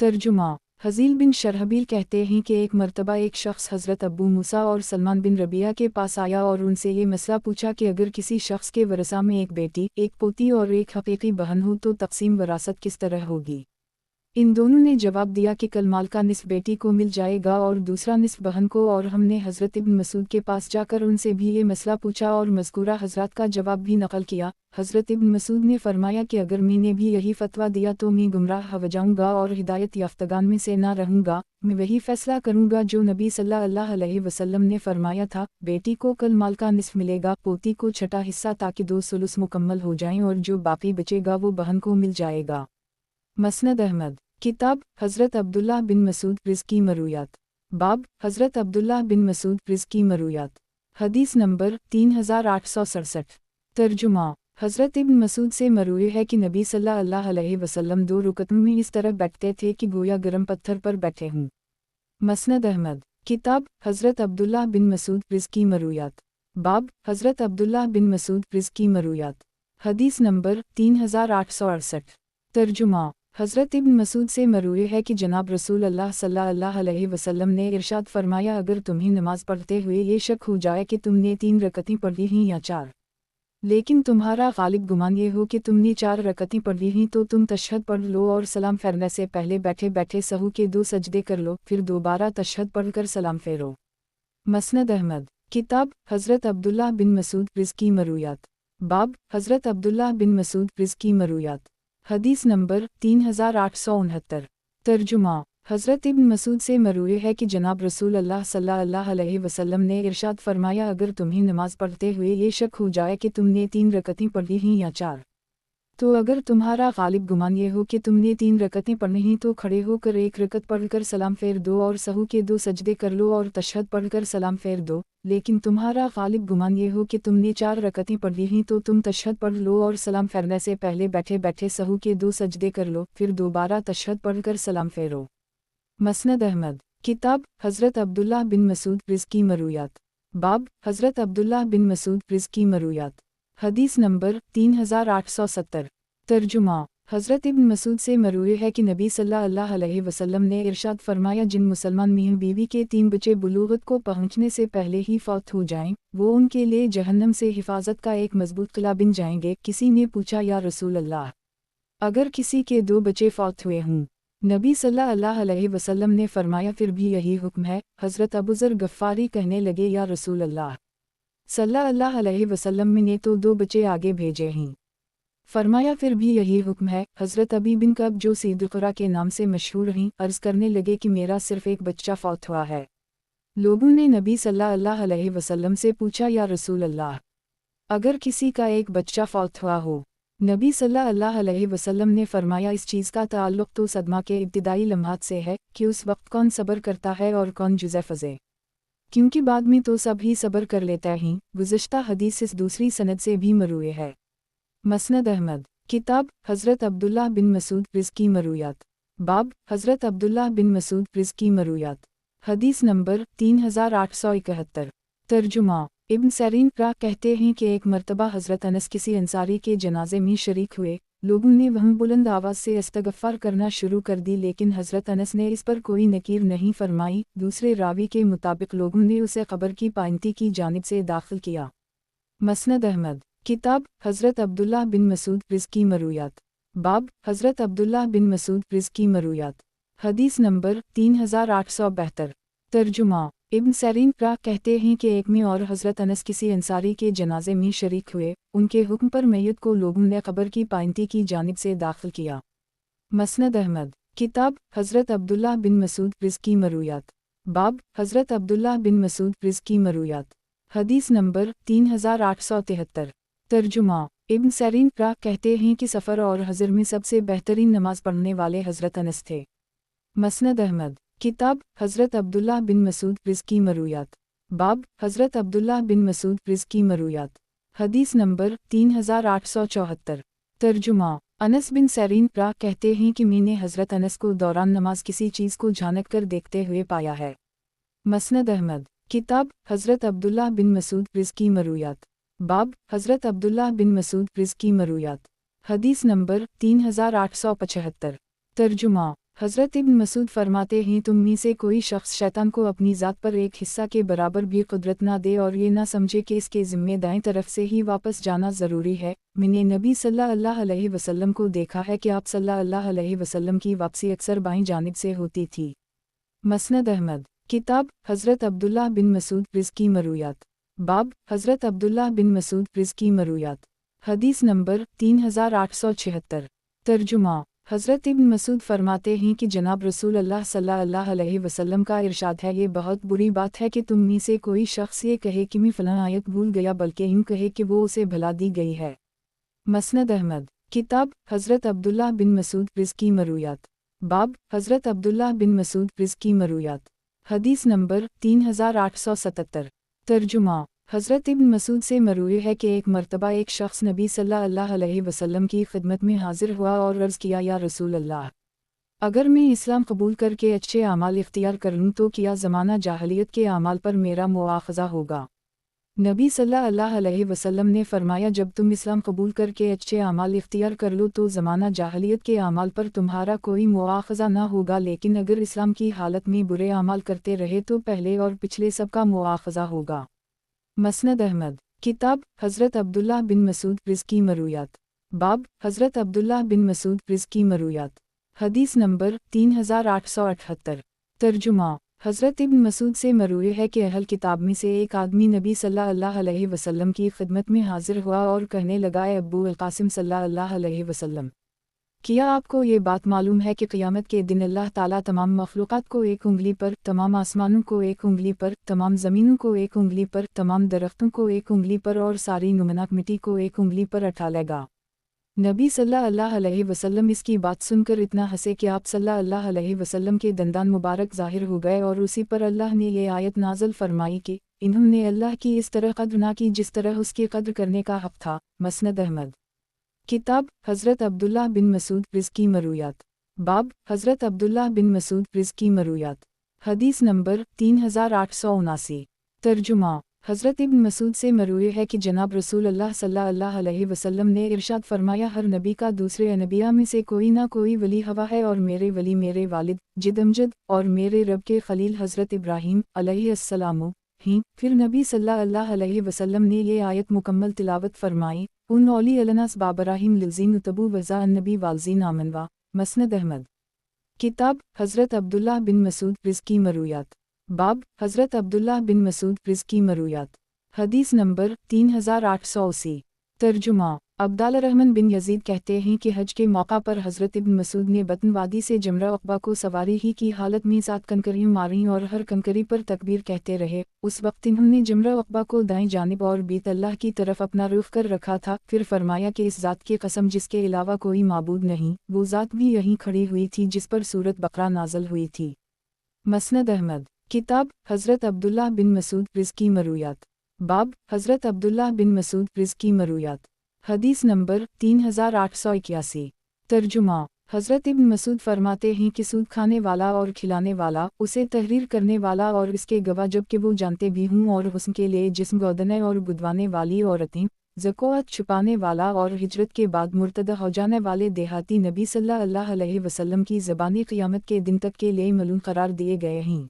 ترجمہ حزیل بن شرحبیل کہتے ہیں کہ ایک مرتبہ ایک شخص حضرت ابو موسیٰ اور سلمان بن ربیعہ کے پاس آیا اور ان سے یہ مسئلہ پوچھا کہ اگر کسی شخص کے ورثہ میں ایک بیٹی، ایک پوتی اور ایک حقیقی بہن ہو تو تقسیم وراثت کس طرح ہوگی؟ ان دونوں نے جواب دیا کہ کل مال کا نصف بیٹی کو مل جائے گا اور دوسرا نصف بہن کو، اور ہم نے حضرت ابن مسعود کے پاس جا کر ان سے بھی یہ مسئلہ پوچھا اور مذکورہ حضرات کا جواب بھی نقل کیا۔ حضرت ابن مسعود نے فرمایا کہ اگر میں نے بھی یہی فتویٰ دیا تو میں گمراہ ہو جاؤں گا اور ہدایت یافتگان میں سے نہ رہوں گا۔ میں وہی فیصلہ کروں گا جو نبی صلی اللہ علیہ وسلم نے فرمایا تھا، بیٹی کو کل مال کا نصف ملے گا، پوتی کو چھٹا حصہ تاکہ 2 ثلث مکمل ہو جائیں، اور جو باقی بچے گا وہ بہن کو مل جائے گا۔ مسند احمد کتاب حضرت عبداللہ بن مسعود رزقی مرویات باب حضرت عبداللہ بن مسعود رزقی مرویات حدیث نمبر 3867 ترجمہ حضرت ابن مسعود سے مروی ہے کہ نبی صلی اللہ علیہ وسلم 2 رکعتوں میں اس طرح بیٹھتے تھے کہ گویا گرم پتھر پر بیٹھے ہوں۔ مسند احمد کتاب حضرت عبداللہ بن مسعود رزقی مرویات باب حضرت عبداللہ بن مسعود رزقی مرویات حدیث نمبر 3868 ترجمہ حضرت ابن مسعود سے مروی ہے کہ جناب رسول اللہ صلی اللہ علیہ وسلم نے ارشاد فرمایا، اگر تمہیں نماز پڑھتے ہوئے یہ شک ہو جائے کہ تم نے 3 رکعتیں پڑھی ہیں یا 4، لیکن تمہارا غالب گمان یہ ہو کہ تم نے 4 رکعتیں پڑھی ہیں، تو تم تشہد پڑھ لو اور سلام پھیرنے سے پہلے بیٹھے بیٹھے سہو کے 2 سجدے کر لو، پھر دوبارہ تشہد پڑھ کر سلام پھیرو۔ مسند احمد کتاب حضرت عبداللہ بن مسعود رزقی مرویات باب حضرت عبداللہ بن مسعود رزقی مرویات حدیث نمبر 3869 ترجمہ حضرت ابن مسعود سے مروی ہے کہ جناب رسول اللہ صلی اللہ علیہ وسلم نے ارشاد فرمایا، اگر تمہیں نماز پڑھتے ہوئے یہ شک ہو جائے کہ تم نے 3 رکعتیں پڑھی ہیں یا 4، تو اگر تمہارا غالب گمان یہ ہو کہ تم نے 3 رکعتیں پڑھی ہیں تو کھڑے ہو کر 1 رکعت پڑھ کر سلام پھیر دو اور سہو کے 2 سجدے کر لو اور تشہد پڑھ کر سلام پھیر دو، لیکن تمہارا غالب گمان یہ ہو کہ تم نے 4 رکعتیں پڑھی ہیں تو تم تشہد پڑھ لو اور سلام پھیرنے سے پہلے بیٹھے بیٹھے سہو کے 2 سجدے کر لو، پھر دوبارہ تشہد پڑھ کر سلام پھیرو۔ مسند احمد کتاب حضرت عبداللہ بن مسعود رزقی مرویات باب حضرت عبداللہ بن مسعود رزقی مرویات حدیث نمبر 3870 ترجمہ حضرت ابن مسعود سے مروی ہے کہ نبی صلی اللہ علیہ وسلم نے ارشاد فرمایا، جن مسلمان میاں بیوی کے 3 بچے بلوغت کو پہنچنے سے پہلے ہی فوت ہو جائیں، وہ ان کے لیے جہنم سے حفاظت کا ایک مضبوط قلعہ بن جائیں گے۔ کسی نے پوچھا، یا رسول اللہ، اگر کسی کے 2 بچے فوت ہوئے ہوں؟ نبی صلی اللہ علیہ وسلم نے فرمایا، پھر بھی یہی حکم ہے۔ حضرت ابو ذر غفاری کہنے لگے، یا رسول اللہ صلی اللہ علیہ وسلم میں نے تو 2 بچے آگے بھیجے ہیں۔ فرمایا، پھر بھی یہی حکم ہے۔ حضرت ابی بن کعب جو سید القرا کے نام سے مشہور ہیں، عرض کرنے لگے کہ میرا صرف ایک بچہ فوت ہوا ہے۔ لوگوں نے نبی صلی اللہ علیہ وسلم سے پوچھا، یا رسول اللہ، اگر کسی کا ایک بچہ فوت ہوا ہو؟ نبی صلی اللہ علیہ وسلم نے فرمایا، اس چیز کا تعلق تو صدمہ کے ابتدائی لمحات سے ہے کہ اس وقت کون صبر کرتا ہے اور کون جزے فضے، کیونکہ بعد میں تو سب ہی صبر کر لیتے ہیں۔ گزشتہ حدیث اس دوسری سند سے بھی مروی ہے۔ مسند احمد کتاب حضرت عبداللہ بن مسعود رزقی مرویات باب حضرت عبداللہ بن مسعود رزقی مرویات حدیث نمبر 3871 ترجمہ ابن سیرین کہتے ہیں کہ ایک مرتبہ حضرت انس کسی انصاری کے جنازے میں شریک ہوئے، لوگوں نے وہاں بلند آواز سے استغفار کرنا شروع کر دی، لیکن حضرت انس نے اس پر کوئی نکیر نہیں فرمائی۔ دوسرے راوی کے مطابق لوگوں نے اسے قبر کی پائنتی کی جانب سے داخل کیا۔ مسند احمد کتاب حضرت عبداللہ بن مسعود رزقی مرویات باب حضرت عبداللہ بن مسعود رزقی مرویات حدیث نمبر 3872 ترجمہ ابن سیرین کہتے ہیں کہ ایک میں اور حضرت انس کسی انصاری کے جنازے میں شریک ہوئے، ان کے حکم پر میت کو لوگوں نے قبر کی پائنتی کی جانب سے داخل کیا۔ مسند احمد کتاب حضرت عبداللہ بن مسعود رزقی مرویات باب حضرت عبداللہ بن مسعود رزقی مرویات حدیث نمبر 3873 ترجمہ ابن سیرین کہتے ہیں کہ سفر اور حضر میں سب سے بہترین نماز پڑھنے والے حضرت انس تھے۔ مسند احمد کتاب حضرت عبداللہ بن مسعود رزقی مرویات باب حضرت عبداللہ بن مسعود رزقی مرویات حدیث نمبر 3874 ترجمہ انس بن سیرین کہتے ہیں کہ میں نے حضرت انس کو دوران نماز کسی چیز کو جھانک کر دیکھتے ہوئے پایا ہے۔ مسند احمد کتاب حضرت عبداللہ بن مسعود رزقی مرویات باب حضرت عبداللہ بن مسعود رزقی مرویات حدیث نمبر 3875 ترجمہ حضرت ابن مسعود فرماتے ہیں تم میں سے کوئی شخص شیطان کو اپنی ذات پر ایک حصہ کے برابر بھی قدرت نہ دے اور یہ نہ سمجھے کہ اس کے ذمہ دائیں طرف سے ہی واپس جانا ضروری ہے۔ میں نے نبی صلی اللہ علیہ وسلم کو دیکھا ہے کہ آپ صلی اللہ علیہ وسلم کی واپسی اکثر بائیں جانب سے ہوتی تھی۔ مسند احمد، کتاب حضرت عبداللہ بن مسعود رزقی مرویات، باب حضرت عبداللہ بن مسعود رزقی مرویات، حدیث نمبر 3876۔ ترجمہ، حضرت ابن مسعود فرماتے ہیں کہ جناب رسول اللہ صلی اللہ علیہ وسلم کا ارشاد ہے، یہ بہت بری بات ہے کہ تم میں سے کوئی شخص یہ کہے کہ میں فلاں آیت بھول گیا، بلکہ یوں کہے کہ وہ اسے بھلا دی گئی ہے۔ مسند احمد، کتاب حضرت عبداللہ بن مسعود رزقی مرویات، باب حضرت عبداللہ بن مسعود رزقی مرویات، حدیث نمبر 3877۔ ترجمہ، حضرت ابن مسعود سے مروی ہے کہ ایک مرتبہ ایک شخص نبی صلی اللہ علیہ وسلم کی خدمت میں حاضر ہوا اور عرض کیا، یا رسول اللہ، اگر میں اسلام قبول کر کے اچھے اعمال اختیار کر لوں تو کیا زمانہ جاہلیت کے اعمال پر میرا مواخذہ ہوگا؟ نبی صلی اللہ علیہ وسلم نے فرمایا، جب تم اسلام قبول کر کے اچھے اعمال اختیار کر لو تو زمانہ جاہلیت کے اعمال پر تمہارا کوئی مواخذہ نہ ہوگا، لیکن اگر اسلام کی حالت میں برے اعمال کرتے رہے تو پہلے اور پچھلے سب کا مواخذہ ہوگا۔ مسند احمد، کتاب حضرت عبداللہ بن مسعود رزقی مرویات، باب حضرت عبداللہ بن مسعود رزقی مرویات، حدیث نمبر 3878۔ ترجمہ، حضرت ابن مسعود سے مروی ہے کہ اہل کتاب میں سے ایک آدمی نبی صلی اللہ علیہ وسلم کی خدمت میں حاضر ہوا اور کہنے لگا، اے ابو القاسم صلی اللہ علیہ وسلم، کیا آپ کو یہ بات معلوم ہے کہ قیامت کے دن اللہ تعالیٰ تمام مخلوقات کو ایک انگلی پر، تمام آسمانوں کو ایک انگلی پر، تمام زمینوں کو ایک انگلی پر، تمام درختوں کو ایک انگلی پر اور ساری نمناک مٹی کو ایک انگلی پر اٹھا لے گا؟ نبی صلی اللہ علیہ وسلم اس کی بات سن کر اتنا ہنسے کہ آپ صلی اللہ علیہ وسلم کے دندان مبارک ظاہر ہو گئے، اور اسی پر اللہ نے یہ آیت نازل فرمائی کہ انہوں نے اللہ کی اس طرح قدر نہ کی جس طرح اس کی قدر کرنے کا حق تھا۔ مسند احمد، کتاب حضرت عبداللہ بن مسعود رزقی مرویات، باب حضرت عبداللہ بن مسعود رزقی مرویات، حدیث نمبر 3879۔ ترجمہ، حضرت ابن مسعود سے مروی ہے کہ جناب رسول اللہ صلی اللہ علیہ وسلم نے ارشاد فرمایا، ہر نبی کا دوسرے انبیاء میں سے کوئی نہ کوئی ولی ہوا ہے، اور میرے ولی میرے والد جد امجد اور میرے رب کے خلیل حضرت ابراہیم علیہ السلام ہیں۔ پھر نبی صلی اللہ علیہ وسلم نے یہ آیت مکمل تلاوت فرمائی، ان اولی الناس بابراہیم للزین تبو وزا النبی والزین آمنوا۔ مسند احمد، کتاب حضرت عبداللہ بن مسعود رزقی مرویات، باب حضرت عبداللہ بن مسعود رزقی مرویات، حدیث نمبر 3880۔ ترجمہ، عبداللہ رحمن بن یزید کہتے ہیں کہ حج کے موقع پر حضرت ابن مسعود نے بطن وادی سے جمرہ عقبہ کو سواری ہی کی حالت میں 7 کنکریاں ماریں اور ہر کنکری پر تکبیر کہتے رہے۔ اس وقت انہوں نے جمرہ عقبہ کو دائیں جانب اور بیت اللہ کی طرف اپنا رخ کر رکھا تھا، پھر فرمایا کہ اس ذات کی قسم جس کے علاوہ کوئی معبود نہیں، وہ ذات بھی یہیں کھڑی ہوئی تھی جس پر سورۃ بقرہ نازل ہوئی تھی۔ مسند احمد، کتاب حضرت عبداللہ بن مسعود رزقی مرویات، باب حضرت عبداللہ بن مسعود رزقی مرویات، حدیث نمبر 3881۔ ترجمہ، حضرت ابن مسعود فرماتے ہیں کہ سود کھانے والا اور کھلانے والا، اسے تحریر کرنے والا اور اس کے گواہ جب کہ وہ جانتے بھی ہوں، اور حسن کے لیے جسم گودنے اور گدوانے والی عورتیں، زکوٰۃ چھپانے والا اور ہجرت کے بعد مرتد ہو جانے والے دیہاتی نبی صلی اللہ علیہ وسلم کی زبانی قیامت کے دن تک کے لیے ملعون قرار دیے گئے ہیں۔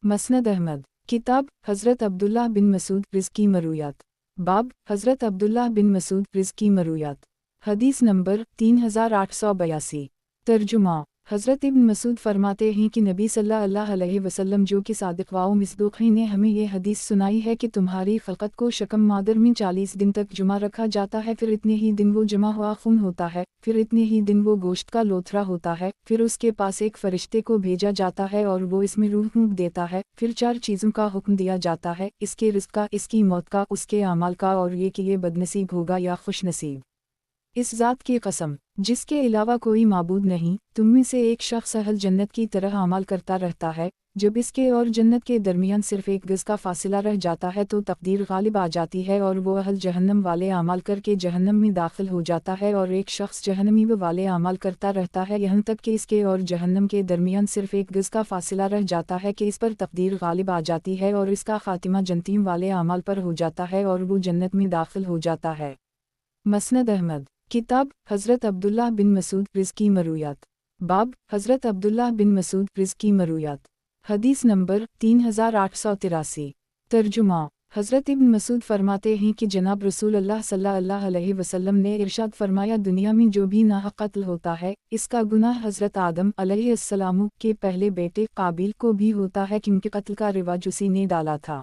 مسند احمد، کتاب حضرت عبداللہ بن مسعود رزقی مرویات، باب حضرت عبداللہ بن مسعود رزقی مرویات، حدیث نمبر 3882۔ ترجمہ، حضرت ابن مسعود فرماتے ہیں کہ نبی صلی اللہ علیہ وسلم جو کہ صادق و مصدوق ہیں نے ہمیں یہ حدیث سنائی ہے کہ تمہاری خلقت کو شکم مادر میں 40 دن تک جمع رکھا جاتا ہے، پھر اتنے ہی دن وہ جمع ہوا خون ہوتا ہے، پھر اتنے ہی دن وہ گوشت کا لوتھڑا ہوتا ہے، پھر اس کے پاس ایک فرشتے کو بھیجا جاتا ہے اور وہ اس میں روح پھونک دیتا ہے، پھر 4 چیزوں کا حکم دیا جاتا ہے، اس کے رزق کا، اس کی موت کا، اس کے اعمال کا، اور یہ کہ یہ بدنصیب ہوگا یا خوش نصیب۔ اس ذات کی قسم جس کے علاوہ کوئی معبود نہیں، تم میں سے ایک شخص اہل جنت کی طرح عمل کرتا رہتا ہے، جب اس کے اور جنت کے درمیان صرف 1 گز کا فاصلہ رہ جاتا ہے تو تقدیر غالب آ جاتی ہے اور وہ اہل جہنم والے اعمال کر کے جہنم میں داخل ہو جاتا ہے، اور ایک شخص جہنمی والے اعمال کرتا رہتا ہے یہاں تک کہ اس کے اور جہنم کے درمیان صرف 1 گز کا فاصلہ رہ جاتا ہے کہ اس پر تقدیر غالب آ جاتی ہے اور اس کا خاتمہ جنتیم والے اعمال پر ہو جاتا ہے اور وہ جنت میں داخل ہو جاتا ہے۔ مسند احمد، کتاب حضرت عبداللہ بن مسعود رزقی مرویات، बाब हज़रत अब्दुल्लाह बिन मसूद रिज़्की मरूयात। हदीस नंबर 3883। तर्जुमा। हज़रत इब्न मसूद फरमाते हैं कि जनाब रसूल अल्लाह सल्लल्लाहु अलैहि वसल्लम ने इरशाद फरमाया, दुनिया में जो भी नाहक कत्ल होता है इसका गुनाह हज़रत आदम अलैहिस्सलाम के पहले बेटे काबिल को भी होता है, क्योंकि कत्ल का रिवाज उसी ने डाला था।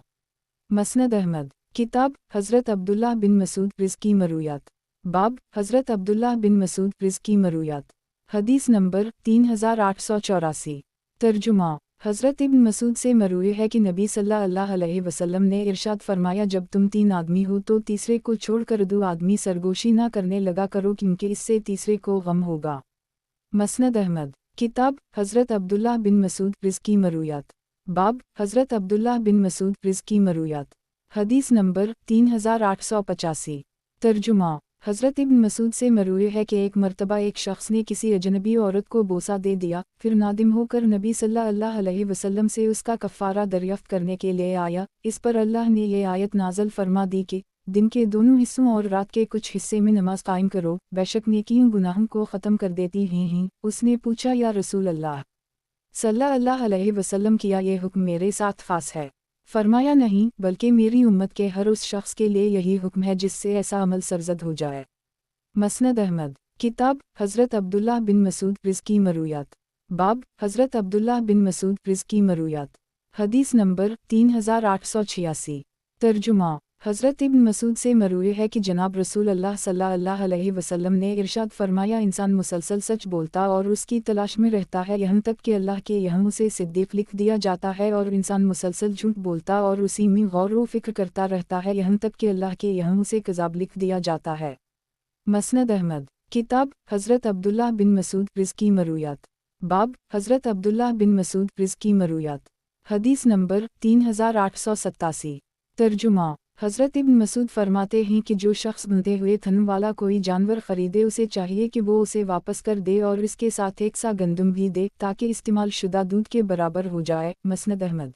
मसनद अहमद। किताब हज़रत अब्दुल्लाह बिन मसूद रिज़्की मरूयात। बाब हज़रत अब्दुल्लाह बिन मसूद रिज़्की मरूयात। हदीस नंबर 3884। तर्जुमा। हज़रत इब्न मसूद से मरूए है कि नबी सल्लल्लाहु अलैहि वसल्लम ने इरशाद फरमाया, जब तुम 3 आदमी हो तो तीसरे को छोड़कर 2 आदमी सरगोशी ना करने लगा करो, क्योंकि इससे तीसरे को गम होगा। मसनद अहमद। किताब हज़रत अब्दुल्लाह बिन मसूद रिज़्की मरूयात। बाब हज़रत अब्दुल्लाह बिन मसूद रिज़्की मरूयात। हदीस नंबर 3885। तर्जुमा। हज़रत इब्न मसूद से मरूए है कि एक मर्तबा एक शख्स ने किसी अजनबी औरत को बोसा दे दिया, फिर नादिम होकर नबी सल्लल्लाहु अलैहि वसल्लम से उसका कफ़ारा दरियाफ़्त करने के लिए आया। इस पर अल्लाह ने ये आयत नाज़िल फरमा दी कि दिन के दोनों हिस्सों और रात के कुछ हिस्से में नमाज कायम करो, बेशक नेकियों गुनाहों को ख़त्म कर देती हैं। उसने पूछा, या रसूल अल्लाह सल्लल्लाहु अलैहि वसल्लम, किया ये हुक्म मेरे साथ ख़ास है? फरमाया, नहीं, बल्कि मेरी उम्मत के हर उस शख्स के लिए यही हुक्म है जिससे ऐसा अमल सरजद हो जाए। मसनद अहमद। किताब हज़रत अब्दुल्लाह बिन मसूद रिज़्की मरूयात। बाब हज़रत अब्दुल्लाह बिन मसूद रिज़्की मरूयात। हदीस नंबर 3886। तर्जुमा। हज़रत इब्न मसूद से मरूए है कि जनाब रसूल अल्लाह सल्लल्लाहु अलैहि वसल्लम ने इरशाद फरमाया, इंसान मुसलसल सच बोलता और उसकी तलाश में रहता है, यहाँ तक कि अल्लाह के यहाँ उसे सिद्दीक़ लिख दिया जाता है, और इंसान मुसलसल झूठ बोलता और उसी में गौर व फ़िक्र करता रहता है, यहाँ तक कि अल्लाह के यहाँ उसे कज़ाब लिख दिया जाता है। मसनद अहमद। किताब हज़रत अब्दुल्लाह बिन मसूद रिज़्की मरूयात। बाब हज़रत अब्दुल्लाह बिन मसूद रिज़्की मरूयात। हदीस नंबर 3887। तर्जुमा। हज़रत इब्न मसूद फरमाते हैं कि जो शख्स बंधे हुए थन वाला कोई जानवर ख़रीदे, उसे चाहिए कि वो उसे वापस कर दे और इसके साथ एक सा गंदम भी दे, ताकि इस्तेमाल शुदा दूध के बराबर हो जाए। मसनद अहमद।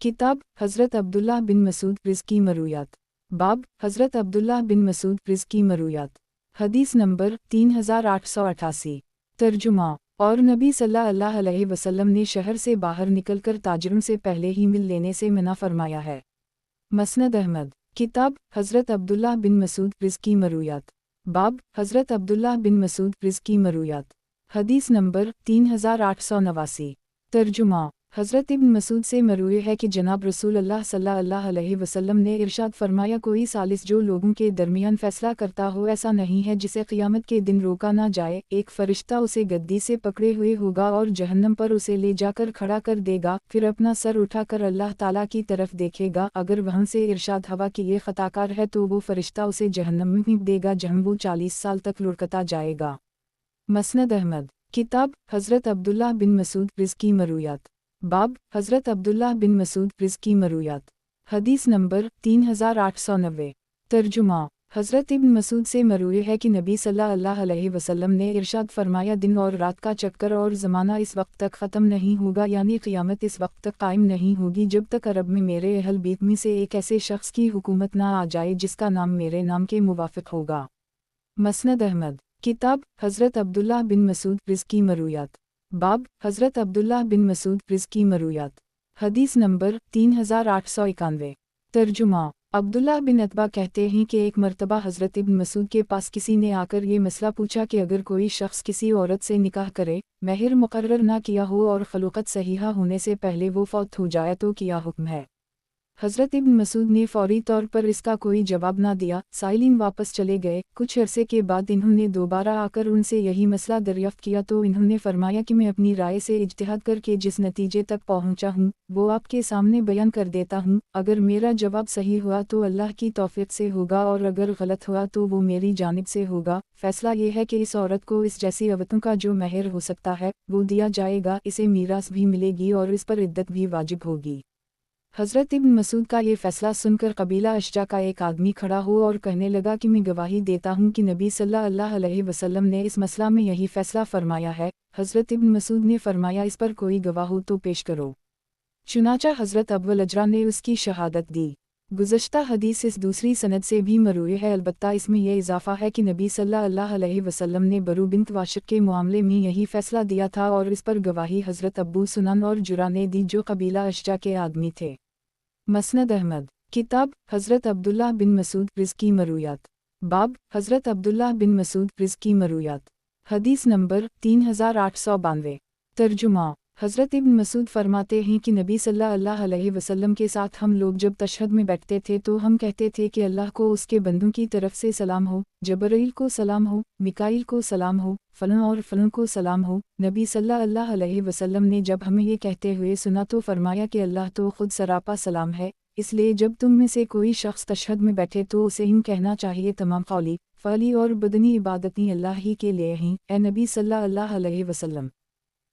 किताब हज़रत अब्दुल्लाह बिन मसूद रिज़्की मरूयात। बाब हज़रत अब्दुल्लाह बिन मसूद रिज़्की मरूयात। हदीस नंबर 3888। तर्जुमा। और नबी सल्लल्लाहु अलैहि वसल्लम ने शहर से बाहर निकलकर ताजरों से पहले ही मिल लेने से मना फरमाया है। मसनद अहमद। किताब हज़रत अब्दुल्लाह बिन मसूद रिज़्की मरूयात। बाब हज़रत अब्दुल्लाह बिन मसूद रिज़्की मरूयात। हदीस नंबर 3889। तर्जुमा। हज़रत इब्न मसूद से मरूए है कि जनाब रसूल अल्लाह सल्लल्लाहु अलैहि वसल्लम ने इरशाद फरमाया, कोई सालिस जो लोगों के दरमियान फ़ैसला करता हो ऐसा नहीं है जिसे क़ियामत के दिन रोका ना जाए। एक फ़रिश्ता उसे गद्दी से पकड़े हुए होगा और जहन्नम पर उसे ले जाकर खड़ा कर देगा, फिर अपना सर उठाकर अल्लाह ताला की तरफ देखेगा। अगर वहाँ से इरशाद हवा कि ये ख़ताकार है तो वो फ़रिश्ता उसे जहन्नम में फेंक देगा, जहाँ वो 40 साल तक लुढ़कता जाएगा। मसनद अहमद। किताब हज़रत अब्दुल्लाह बिन मसूद रिज़्की मरूयात। बाब हज़रत अब्दुल्लाह बिन मसूद रिज़्की मरूयात। हदीस नंबर 3890। तर्जुमा। हज़रत इब्न मसूद से मरूए है कि नबी सल्लल्लाहु अलैहि वसल्लम ने इरशाद फरमाया, दिन और रात का चक्कर और ज़माना इस वक्त तक ख़त्म नहीं होगा, यानी क़ियामत इस वक्त तक कायम नहीं होगी जब तक अरब में मेरे अहल बीत में से एक ऐसे शख्स की हुकूमत ना आ जाए जिसका नाम मेरे नाम के मुवाफ़िक होगा। मसनद अहमद। किताब हज़रत अब्दुल्लाह बिन मसूद रिज़्की मरूयात। बाब हज़रत अब्दुल्लाह बिन मसूद रिज़्की मरूयात। हदीस नंबर 3891। तर्जुमा। अब्दुल्लाह बिन अतबा कहते हैं कि एक मर्तबा हज़रत इब्न मसूद के पास किसी ने आकर ये मसला पूछा कि अगर कोई शख्स किसी औरत से निकाह करे, महर मुकर्रर ना किया हो और खलूक़त सहीहा होने से पहले वो फौत हो जाए तो क्या हुक्म है? हज़रत इब्न मसूद ने फ़ौरी तौर पर इसका कोई जवाब ना दिया। साइलिन वापस चले गए। कुछ अरसे के बाद इन्होंने दोबारा आकर उनसे यही मसला दरियाफ़्त किया तो इन्होंने फरमाया कि मैं अपनी राय से इज्तिहाद करके जिस नतीजे तक पहुँचा हूँ वो आपके सामने बयान कर देता हूँ। अगर मेरा जवाब सही हुआ तो अल्लाह की तौफ़ीक़ से होगा और अगर गलत हुआ तो वो मेरी जानिब से होगा। फ़ैसला ये है कि इस औरत को इस जैसी औरतों का जो महर हो सकता है वो दिया जाएगा, इसे मीरास भी मिलेगी और इस पर इद्दत भी वाजिब होगी। हज़रत इब्न मसूद का ये फ़ैसला सुनकर कबीला अशजा का एक आदमी खड़ा हुआ और कहने लगा कि मैं गवाही देता हूँ कि नबी सल्लल्लाहु अलैहि वसल्लम ने इस मसला में यही फ़ैसला फरमाया है। हज़रत इब्न मसूद ने फरमाया, इस पर कोई गवाह हो तो पेश करो। चुनाचा हज़रत अब्वल अजरा ने उसकी शहादत दी। गुज़श्ता हदीस इस दूसरी सनद से भी मरूई है, अलबत्ता इसमें यह इजाफ़ा है कि नबी सल्लल्लाहु अलैहि वसल्लम ने बरू बिन्त वाशिक के मामले में यही फ़ैसला दिया था और इस पर गवाही हज़रत अबू सुनन और जुरा ने दी जो कबीला अशजा के आदमी थे। मसनद अहमद किताब हज़रत अब्दुल्लाह बिन मसूद रिज़्की मरूयात। बाब हज़रत अब्दुल्लाह बिन मसूद रिज़्की मरूयात। हदीस नंबर 3892। तर्जुमा हज़रत इब्न मसूद फरमाते हैं कि नबी सल्लल्लाहु अलैहि वसल्लम के साथ हम लोग जब तशहद में बैठते थे तो हम कहते थे कि अल्लाह को उसके बंदों की तरफ से सलाम हो, जबरील को सलाम हो, मिकाईल को सलाम हो, फ़लन और फ़लन को सलाम हो। नबी सल्लल्लाहु अलैहि वसल्लम ने जब हमें ये कहते हुए सुना तो फरमाया कि अल्लाह तो खुद सरापा सलाम है, इसलिए जब तुम में से कोई शख्स तशहद में बैठे तो उसे यूँ कहना चाहिए, तमाम कौली फ़अली और बदनी इबादतें अल्लाह ही के लिए हैं। ए नबी सल्लल्लाहु अलैहि वसल्लम,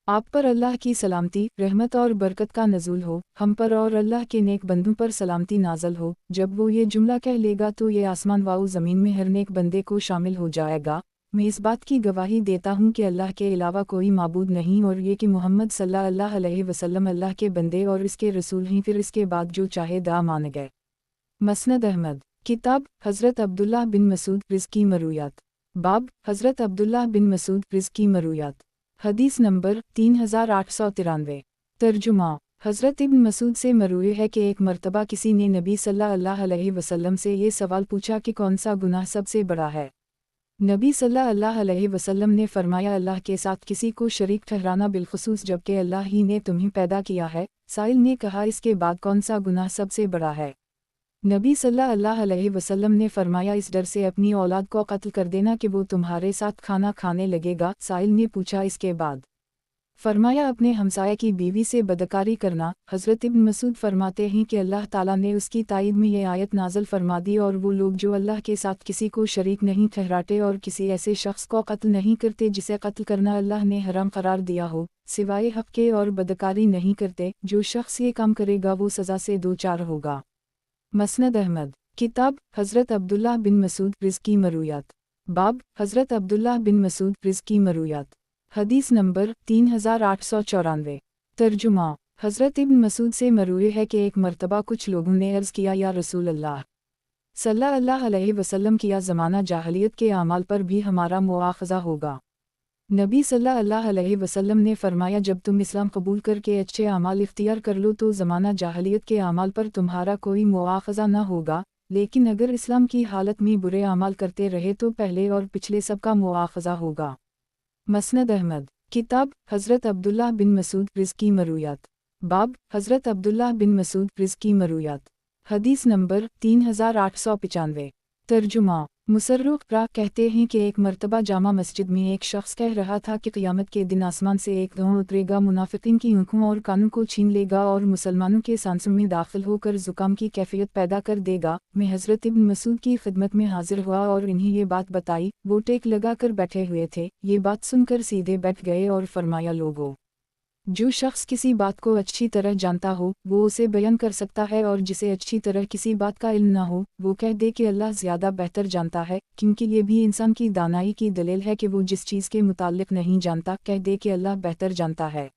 आप पर अल्लाह की सलामती, रहमत और बरकत का नज़ूल हो, हम पर और अल्लाह के नेक बंदों पर सलामती नाज़ल हो। जब वो ये जुमला कह लेगा तो ये आसमान व ज़मीन में हर नेक बंदे को शामिल हो जाएगा। मैं इस बात की गवाही देता हूँ कि अल्लाह के अलावा कोई माबूद नहीं और ये कि मोहम्मद सल्लल्लाहु अलैहि वसल्लम अल्लाह के बंदे और इसके रसूल हैं। फिर इसके बाद जो चाहे दा मान गए। मसनद अहमद किताब हज़रत अब्दुल्लाह बिन मसूद रिज़्की मरूयात। बाब हज़रत अब्दुल्लाह बिन मसूद रिज़्की मरूयात। हदीस नंबर 3893। तर्जुमा हज़रत इब्न मसूद से मरूई है कि एक मर्तबा किसी ने नबी सल्लल्लाहु अलैहि वसल्लम से ये सवाल पूछा कि कौन सा गुनाह सबसे बड़ा है। नबी सल्लल्लाहु अलैहि वसल्लम ने फरमाया, अल्लाह के साथ किसी को शरीक ठहराना, बिलखुसूस जबकि अल्लाह ही ने तुम्हें पैदा किया है। साइल ने कहा, इसके बाद कौन सा गुनाह सबसे बड़ा है? नबी सल्लल्लाहु अलैहि वसल्लम ने फरमाया, इस डर से अपनी औलाद को कत्ल कर देना कि वो तुम्हारे साथ खाना खाने लगेगा। साइल ने पूछा, इसके बाद? फरमाया, अपने हमसाया की बीवी से बदकारी करना। हज़रत इब्न मसूद फरमाते हैं कि अल्लाह ताला ने उसकी ताईद में ये आयत नाज़िल फरमा दी, और वो लोग जो अल्लाह के साथ किसी को शरीक नहीं ठहराते और किसी ऐसे शख्स को कत्ल नहीं करते जिसे कत्ल करना अल्लाह ने हराम करार दिया हो, सिवाय हक़ के, और बदकारी नहीं करते। जो शख्स ये काम करेगा वो सज़ा से दो चार होगा। मसनद अहमद किताब हज़रत अब्दुल्लाह बिन मसूद रिज़्की मरूयात। बाब हज़रत अब्दुल्लाह बिन मसूद रिज़्की मरूयात। हदीस नंबर 3894। तर्जुमा हज़रत इब्न मसूद से मरूई है कि एक मर्तबा कुछ लोगों ने अर्ज़ किया, या रसूल अल्लाह सल्लल्लाहु अलैहि वसल्लम, किया ज़माना जाहलियत के आमाल पर भी हमारा मुआख़ज़ा होगा? नबी सल्लल्लाहु अलैहि वसल्लम ने फरमाया, जब तुम इस्लाम कबूल करके अच्छे आमाल इख्तियार कर लो तो ज़माना जाहलियत के आमाल पर तुम्हारा कोई मुआख़ज़ा न होगा, लेकिन अगर इस्लाम की हालत में बुरे आमाल करते रहे तो पहले और पिछले सबका मुआख़ज़ा होगा। मसनद अहमद किताब हज़रत अब्दुल्लाह बिन मसूद रिज़्की मरूयात। बाब हज़रत अब्दुल्लाह बिन मसूद रिज़्की मरूयात। हदीस नंबर 3895। तर्जुमा मुसर्रुक़ रा कहते हैं कि एक मर्तबा जामा मस्जिद में एक शख्स कह रहा था कि क़यामत के दिन आसमान से एक धुआं उतरेगा, मुनाफ़िक़ीन की आँखों और कानों को छीन लेगा और मुसलमानों के सांसों में दाखिल होकर ज़ुकाम की कैफियत पैदा कर देगा। मैं हज़रत इब्न मसूद की खिदमत में हाजिर हुआ और इन्हें ये बात बताई। वो टेक लगा कर बैठे हुए थे। ये बात सुनकर सीधे बैठ गए और फरमाया, लोगों, जो शख्स किसी बात को अच्छी तरह जानता हो वो उसे बयान कर सकता है, और जिसे अच्छी तरह किसी बात का इल्म ना हो वो कह दे कि अल्लाह ज़्यादा बेहतर जानता है, क्योंकि ये भी इंसान की दानाई की दलील है कि वो जिस चीज़ के मुताल्लिक़ नहीं जानता कह दे कि अल्लाह बेहतर जानता है।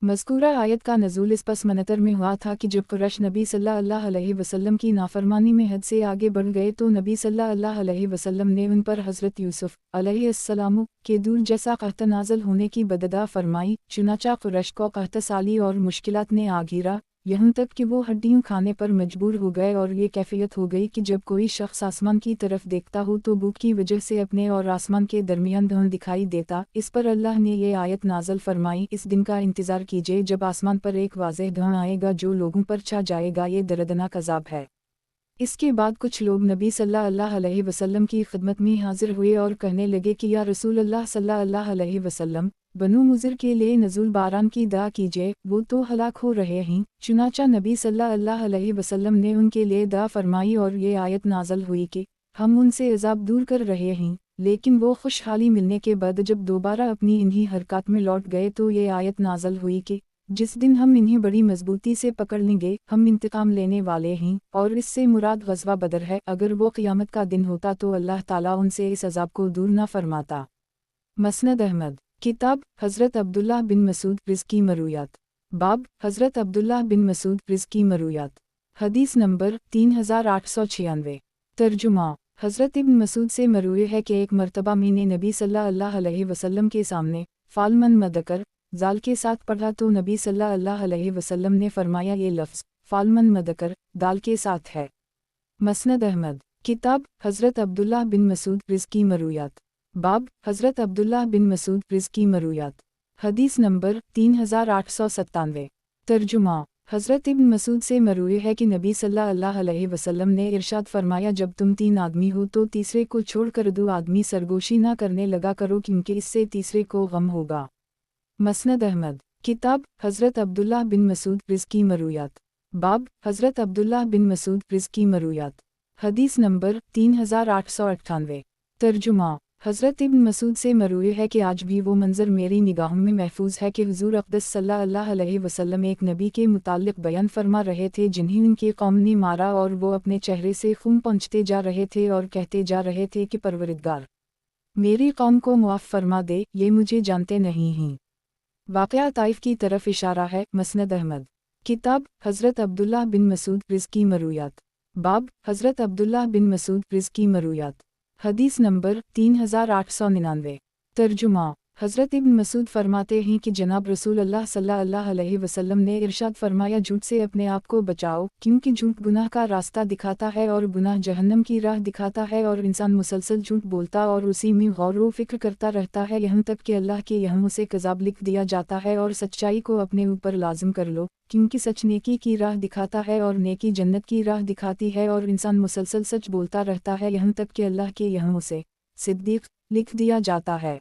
मज़कूरा आयत का नज़ूल इस पस मंतर में हुआ था कि जब कुरैश नबी सल्लल्लाहु अलैहि वसल्लम की नाफरमानी में हद से आगे बढ़ गए तो नबी सल्लल्लाहु अलैहि वसल्लम ने उन पर हज़रत यूसुफ़ अलैहिस्सलाम के दूर जैसा कहत नाज़िल होने की बददा फरमाई। चुनाचा कुरैश को कहत साली और मुश्किलात ने आ घिरा, यहाँ तक कि वो हड्डियों खाने पर मजबूर हो गए, और ये कैफियत हो गई कि जब कोई शख्स आसमान की तरफ देखता हो तो भूख की वजह से अपने और आसमान के दरमियान धुआं दिखाई देता। इस पर अल्लाह ने ये आयत नाज़िल फरमाई, इस दिन का इंतज़ार कीजिए जब आसमान पर एक वाज़ेह धुआं आएगा जो लोगों पर छा जाएगा, ये दर्दनाक अज़ाब है। इसके बाद कुछ लोग नबी सल्लल्लाहु अलैहि वसल्लम की खिदमत में हाजिर हुए और कहने लगे कि या रसूल अल्लाह सल्लल्लाहु अलैहि वसल्लम, बनु मुज़िर के लिए नज़ुल बारान की दुआ कीजिए, वो तो हलाक हो रहे हैं। चुनाचा नबी सल्लल्लाहु अलैहि वसल्लम ने उनके लिए दुआ फरमाई और ये आयत नाज़िल हुई कि हम उनसे अज़ाब दूर कर रहे हैं। लेकिन वो खुशहाली मिलने के बाद जब दोबारा अपनी इन्हीं हरकत में लौट गए तो ये आयत नाज़िल हुई कि जिस दिन हम इन्हें बड़ी मजबूती से पकड़ लेंगे, हम इंतकाम लेने वाले हैं, और इससे मुराद ग़ज़वा बदर है। अगर वो क़यामत का दिन होता तो अल्लाह ताला उनसे इस अज़ाब को दूर न फरमाता। मसनद अहमद किताब हज़रत अब्दुल्लाह बिन मसूद रिज़्की मरूयात। बाब हज़रत अब्दुल्लाह बिन मसूद रिज़्की मरूयात। حدیث نمبر 3896۔ ترجمہ۔ حضرت ابن مسعود سے مروی ہے کہ ایک مرتبہ میں نے نبی صلی اللہ علیہ وسلم کے سامنے فالمن مدکر زال کے ساتھ پڑھا تو نبی صلی اللہ علیہ وسلم نے فرمایا یہ لفظ فالمن مدکر دال کے ساتھ ہے۔ مسند احمد۔ کتاب حضرت عبداللہ بن مسعود رزقی مرویات۔ باب حضرت عبداللہ بن مسعود رزقی مرویات۔ حدیث نمبر 3897۔ ترجمہ۔ حضرت ابن مسعود سے مروی ہے کہ نبی صلی اللہ علیہ وسلم نے ارشاد فرمایا جب تم 3 آدمی ہو تو تیسرے کو چھوڑ کر 2 آدمی سرگوشی نہ کرنے لگا کرو کیونکہ اس سے تیسرے کو غم ہوگا۔ مسند احمد۔ کتاب حضرت عبداللہ بن مسعود رزقی مرویات۔ باب حضرت عبداللہ بن مسعود رزقی مرویات۔ حدیث نمبر 3898۔ ترجمہ۔ حضرت ابن مسعود سے مروی ہے کہ آج بھی وہ منظر میری نگاہوں میں محفوظ ہے کہ حضور اقدس صلی اللہ علیہ وسلم ایک نبی کے متعلق بیان فرما رہے تھے جنہیں ان کی قوم نے مارا اور وہ اپنے چہرے سے خون پونچھتے جا رہے تھے اور کہتے جا رہے تھے کہ پروردگار میری قوم کو معاف فرما دے، یہ مجھے جانتے نہیں ہیں۔ واقعہ طائف کی طرف اشارہ ہے۔ مسند احمد۔ کتاب حضرت عبداللہ بن مسعود رزقی مرویات۔ باب حضرت عبداللہ بن مسعود رزقی مرویات۔ حدیث نمبر 3899۔ ترجمہ۔ حضرت ابن مسعود فرماتے ہیں کہ جناب رسول اللہ صلی اللہ علیہ وسلم نے ارشاد فرمایا جھوٹ سے اپنے آپ کو بچاؤ کیونکہ جھوٹ گناہ کا راستہ دکھاتا ہے اور گناہ جہنم کی راہ دکھاتا ہے اور انسان مسلسل جھوٹ بولتا اور اسی میں غور و فکر کرتا رہتا ہے یہاں تک کہ اللہ کے یہاں اسے کذاب لکھ دیا جاتا ہے اور سچائی کو اپنے اوپر لازم کر لو کیونکہ سچ نیکی کی راہ دکھاتا ہے اور نیکی جنت کی راہ دکھاتی ہے اور انسان مسلسل سچ بولتا رہتا ہے یہاں تک کہ اللہ کے یہاں اسے صدیق لکھ دیا جاتا ہے۔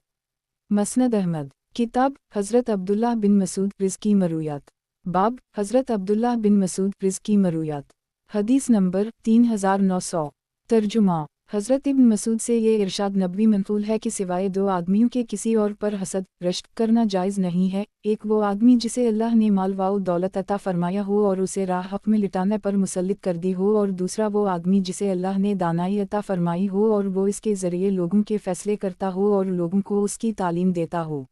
مسند احمد۔ کتاب حضرت عبداللہ بن مسعود رزقی مرویات۔ باب حضرت عبداللہ بن مسعود رزقی مرویات۔ حدیث نمبر 3900۔ ترجمہ۔ حضرت ابن مسعود سے یہ ارشاد نبوی منقول ہے کہ سوائے 2 آدمیوں کے کسی اور پر حسد رشک کرنا جائز نہیں ہے، ایک وہ آدمی جسے اللہ نے مال و دولت عطا فرمایا ہو اور اسے راہ حق میں لٹانے پر مسلط کر دی ہو، اور دوسرا وہ آدمی جسے اللہ نے دانائی عطا فرمائی ہو اور وہ اس کے ذریعے لوگوں کے فیصلے کرتا ہو اور لوگوں کو اس کی تعلیم دیتا ہو۔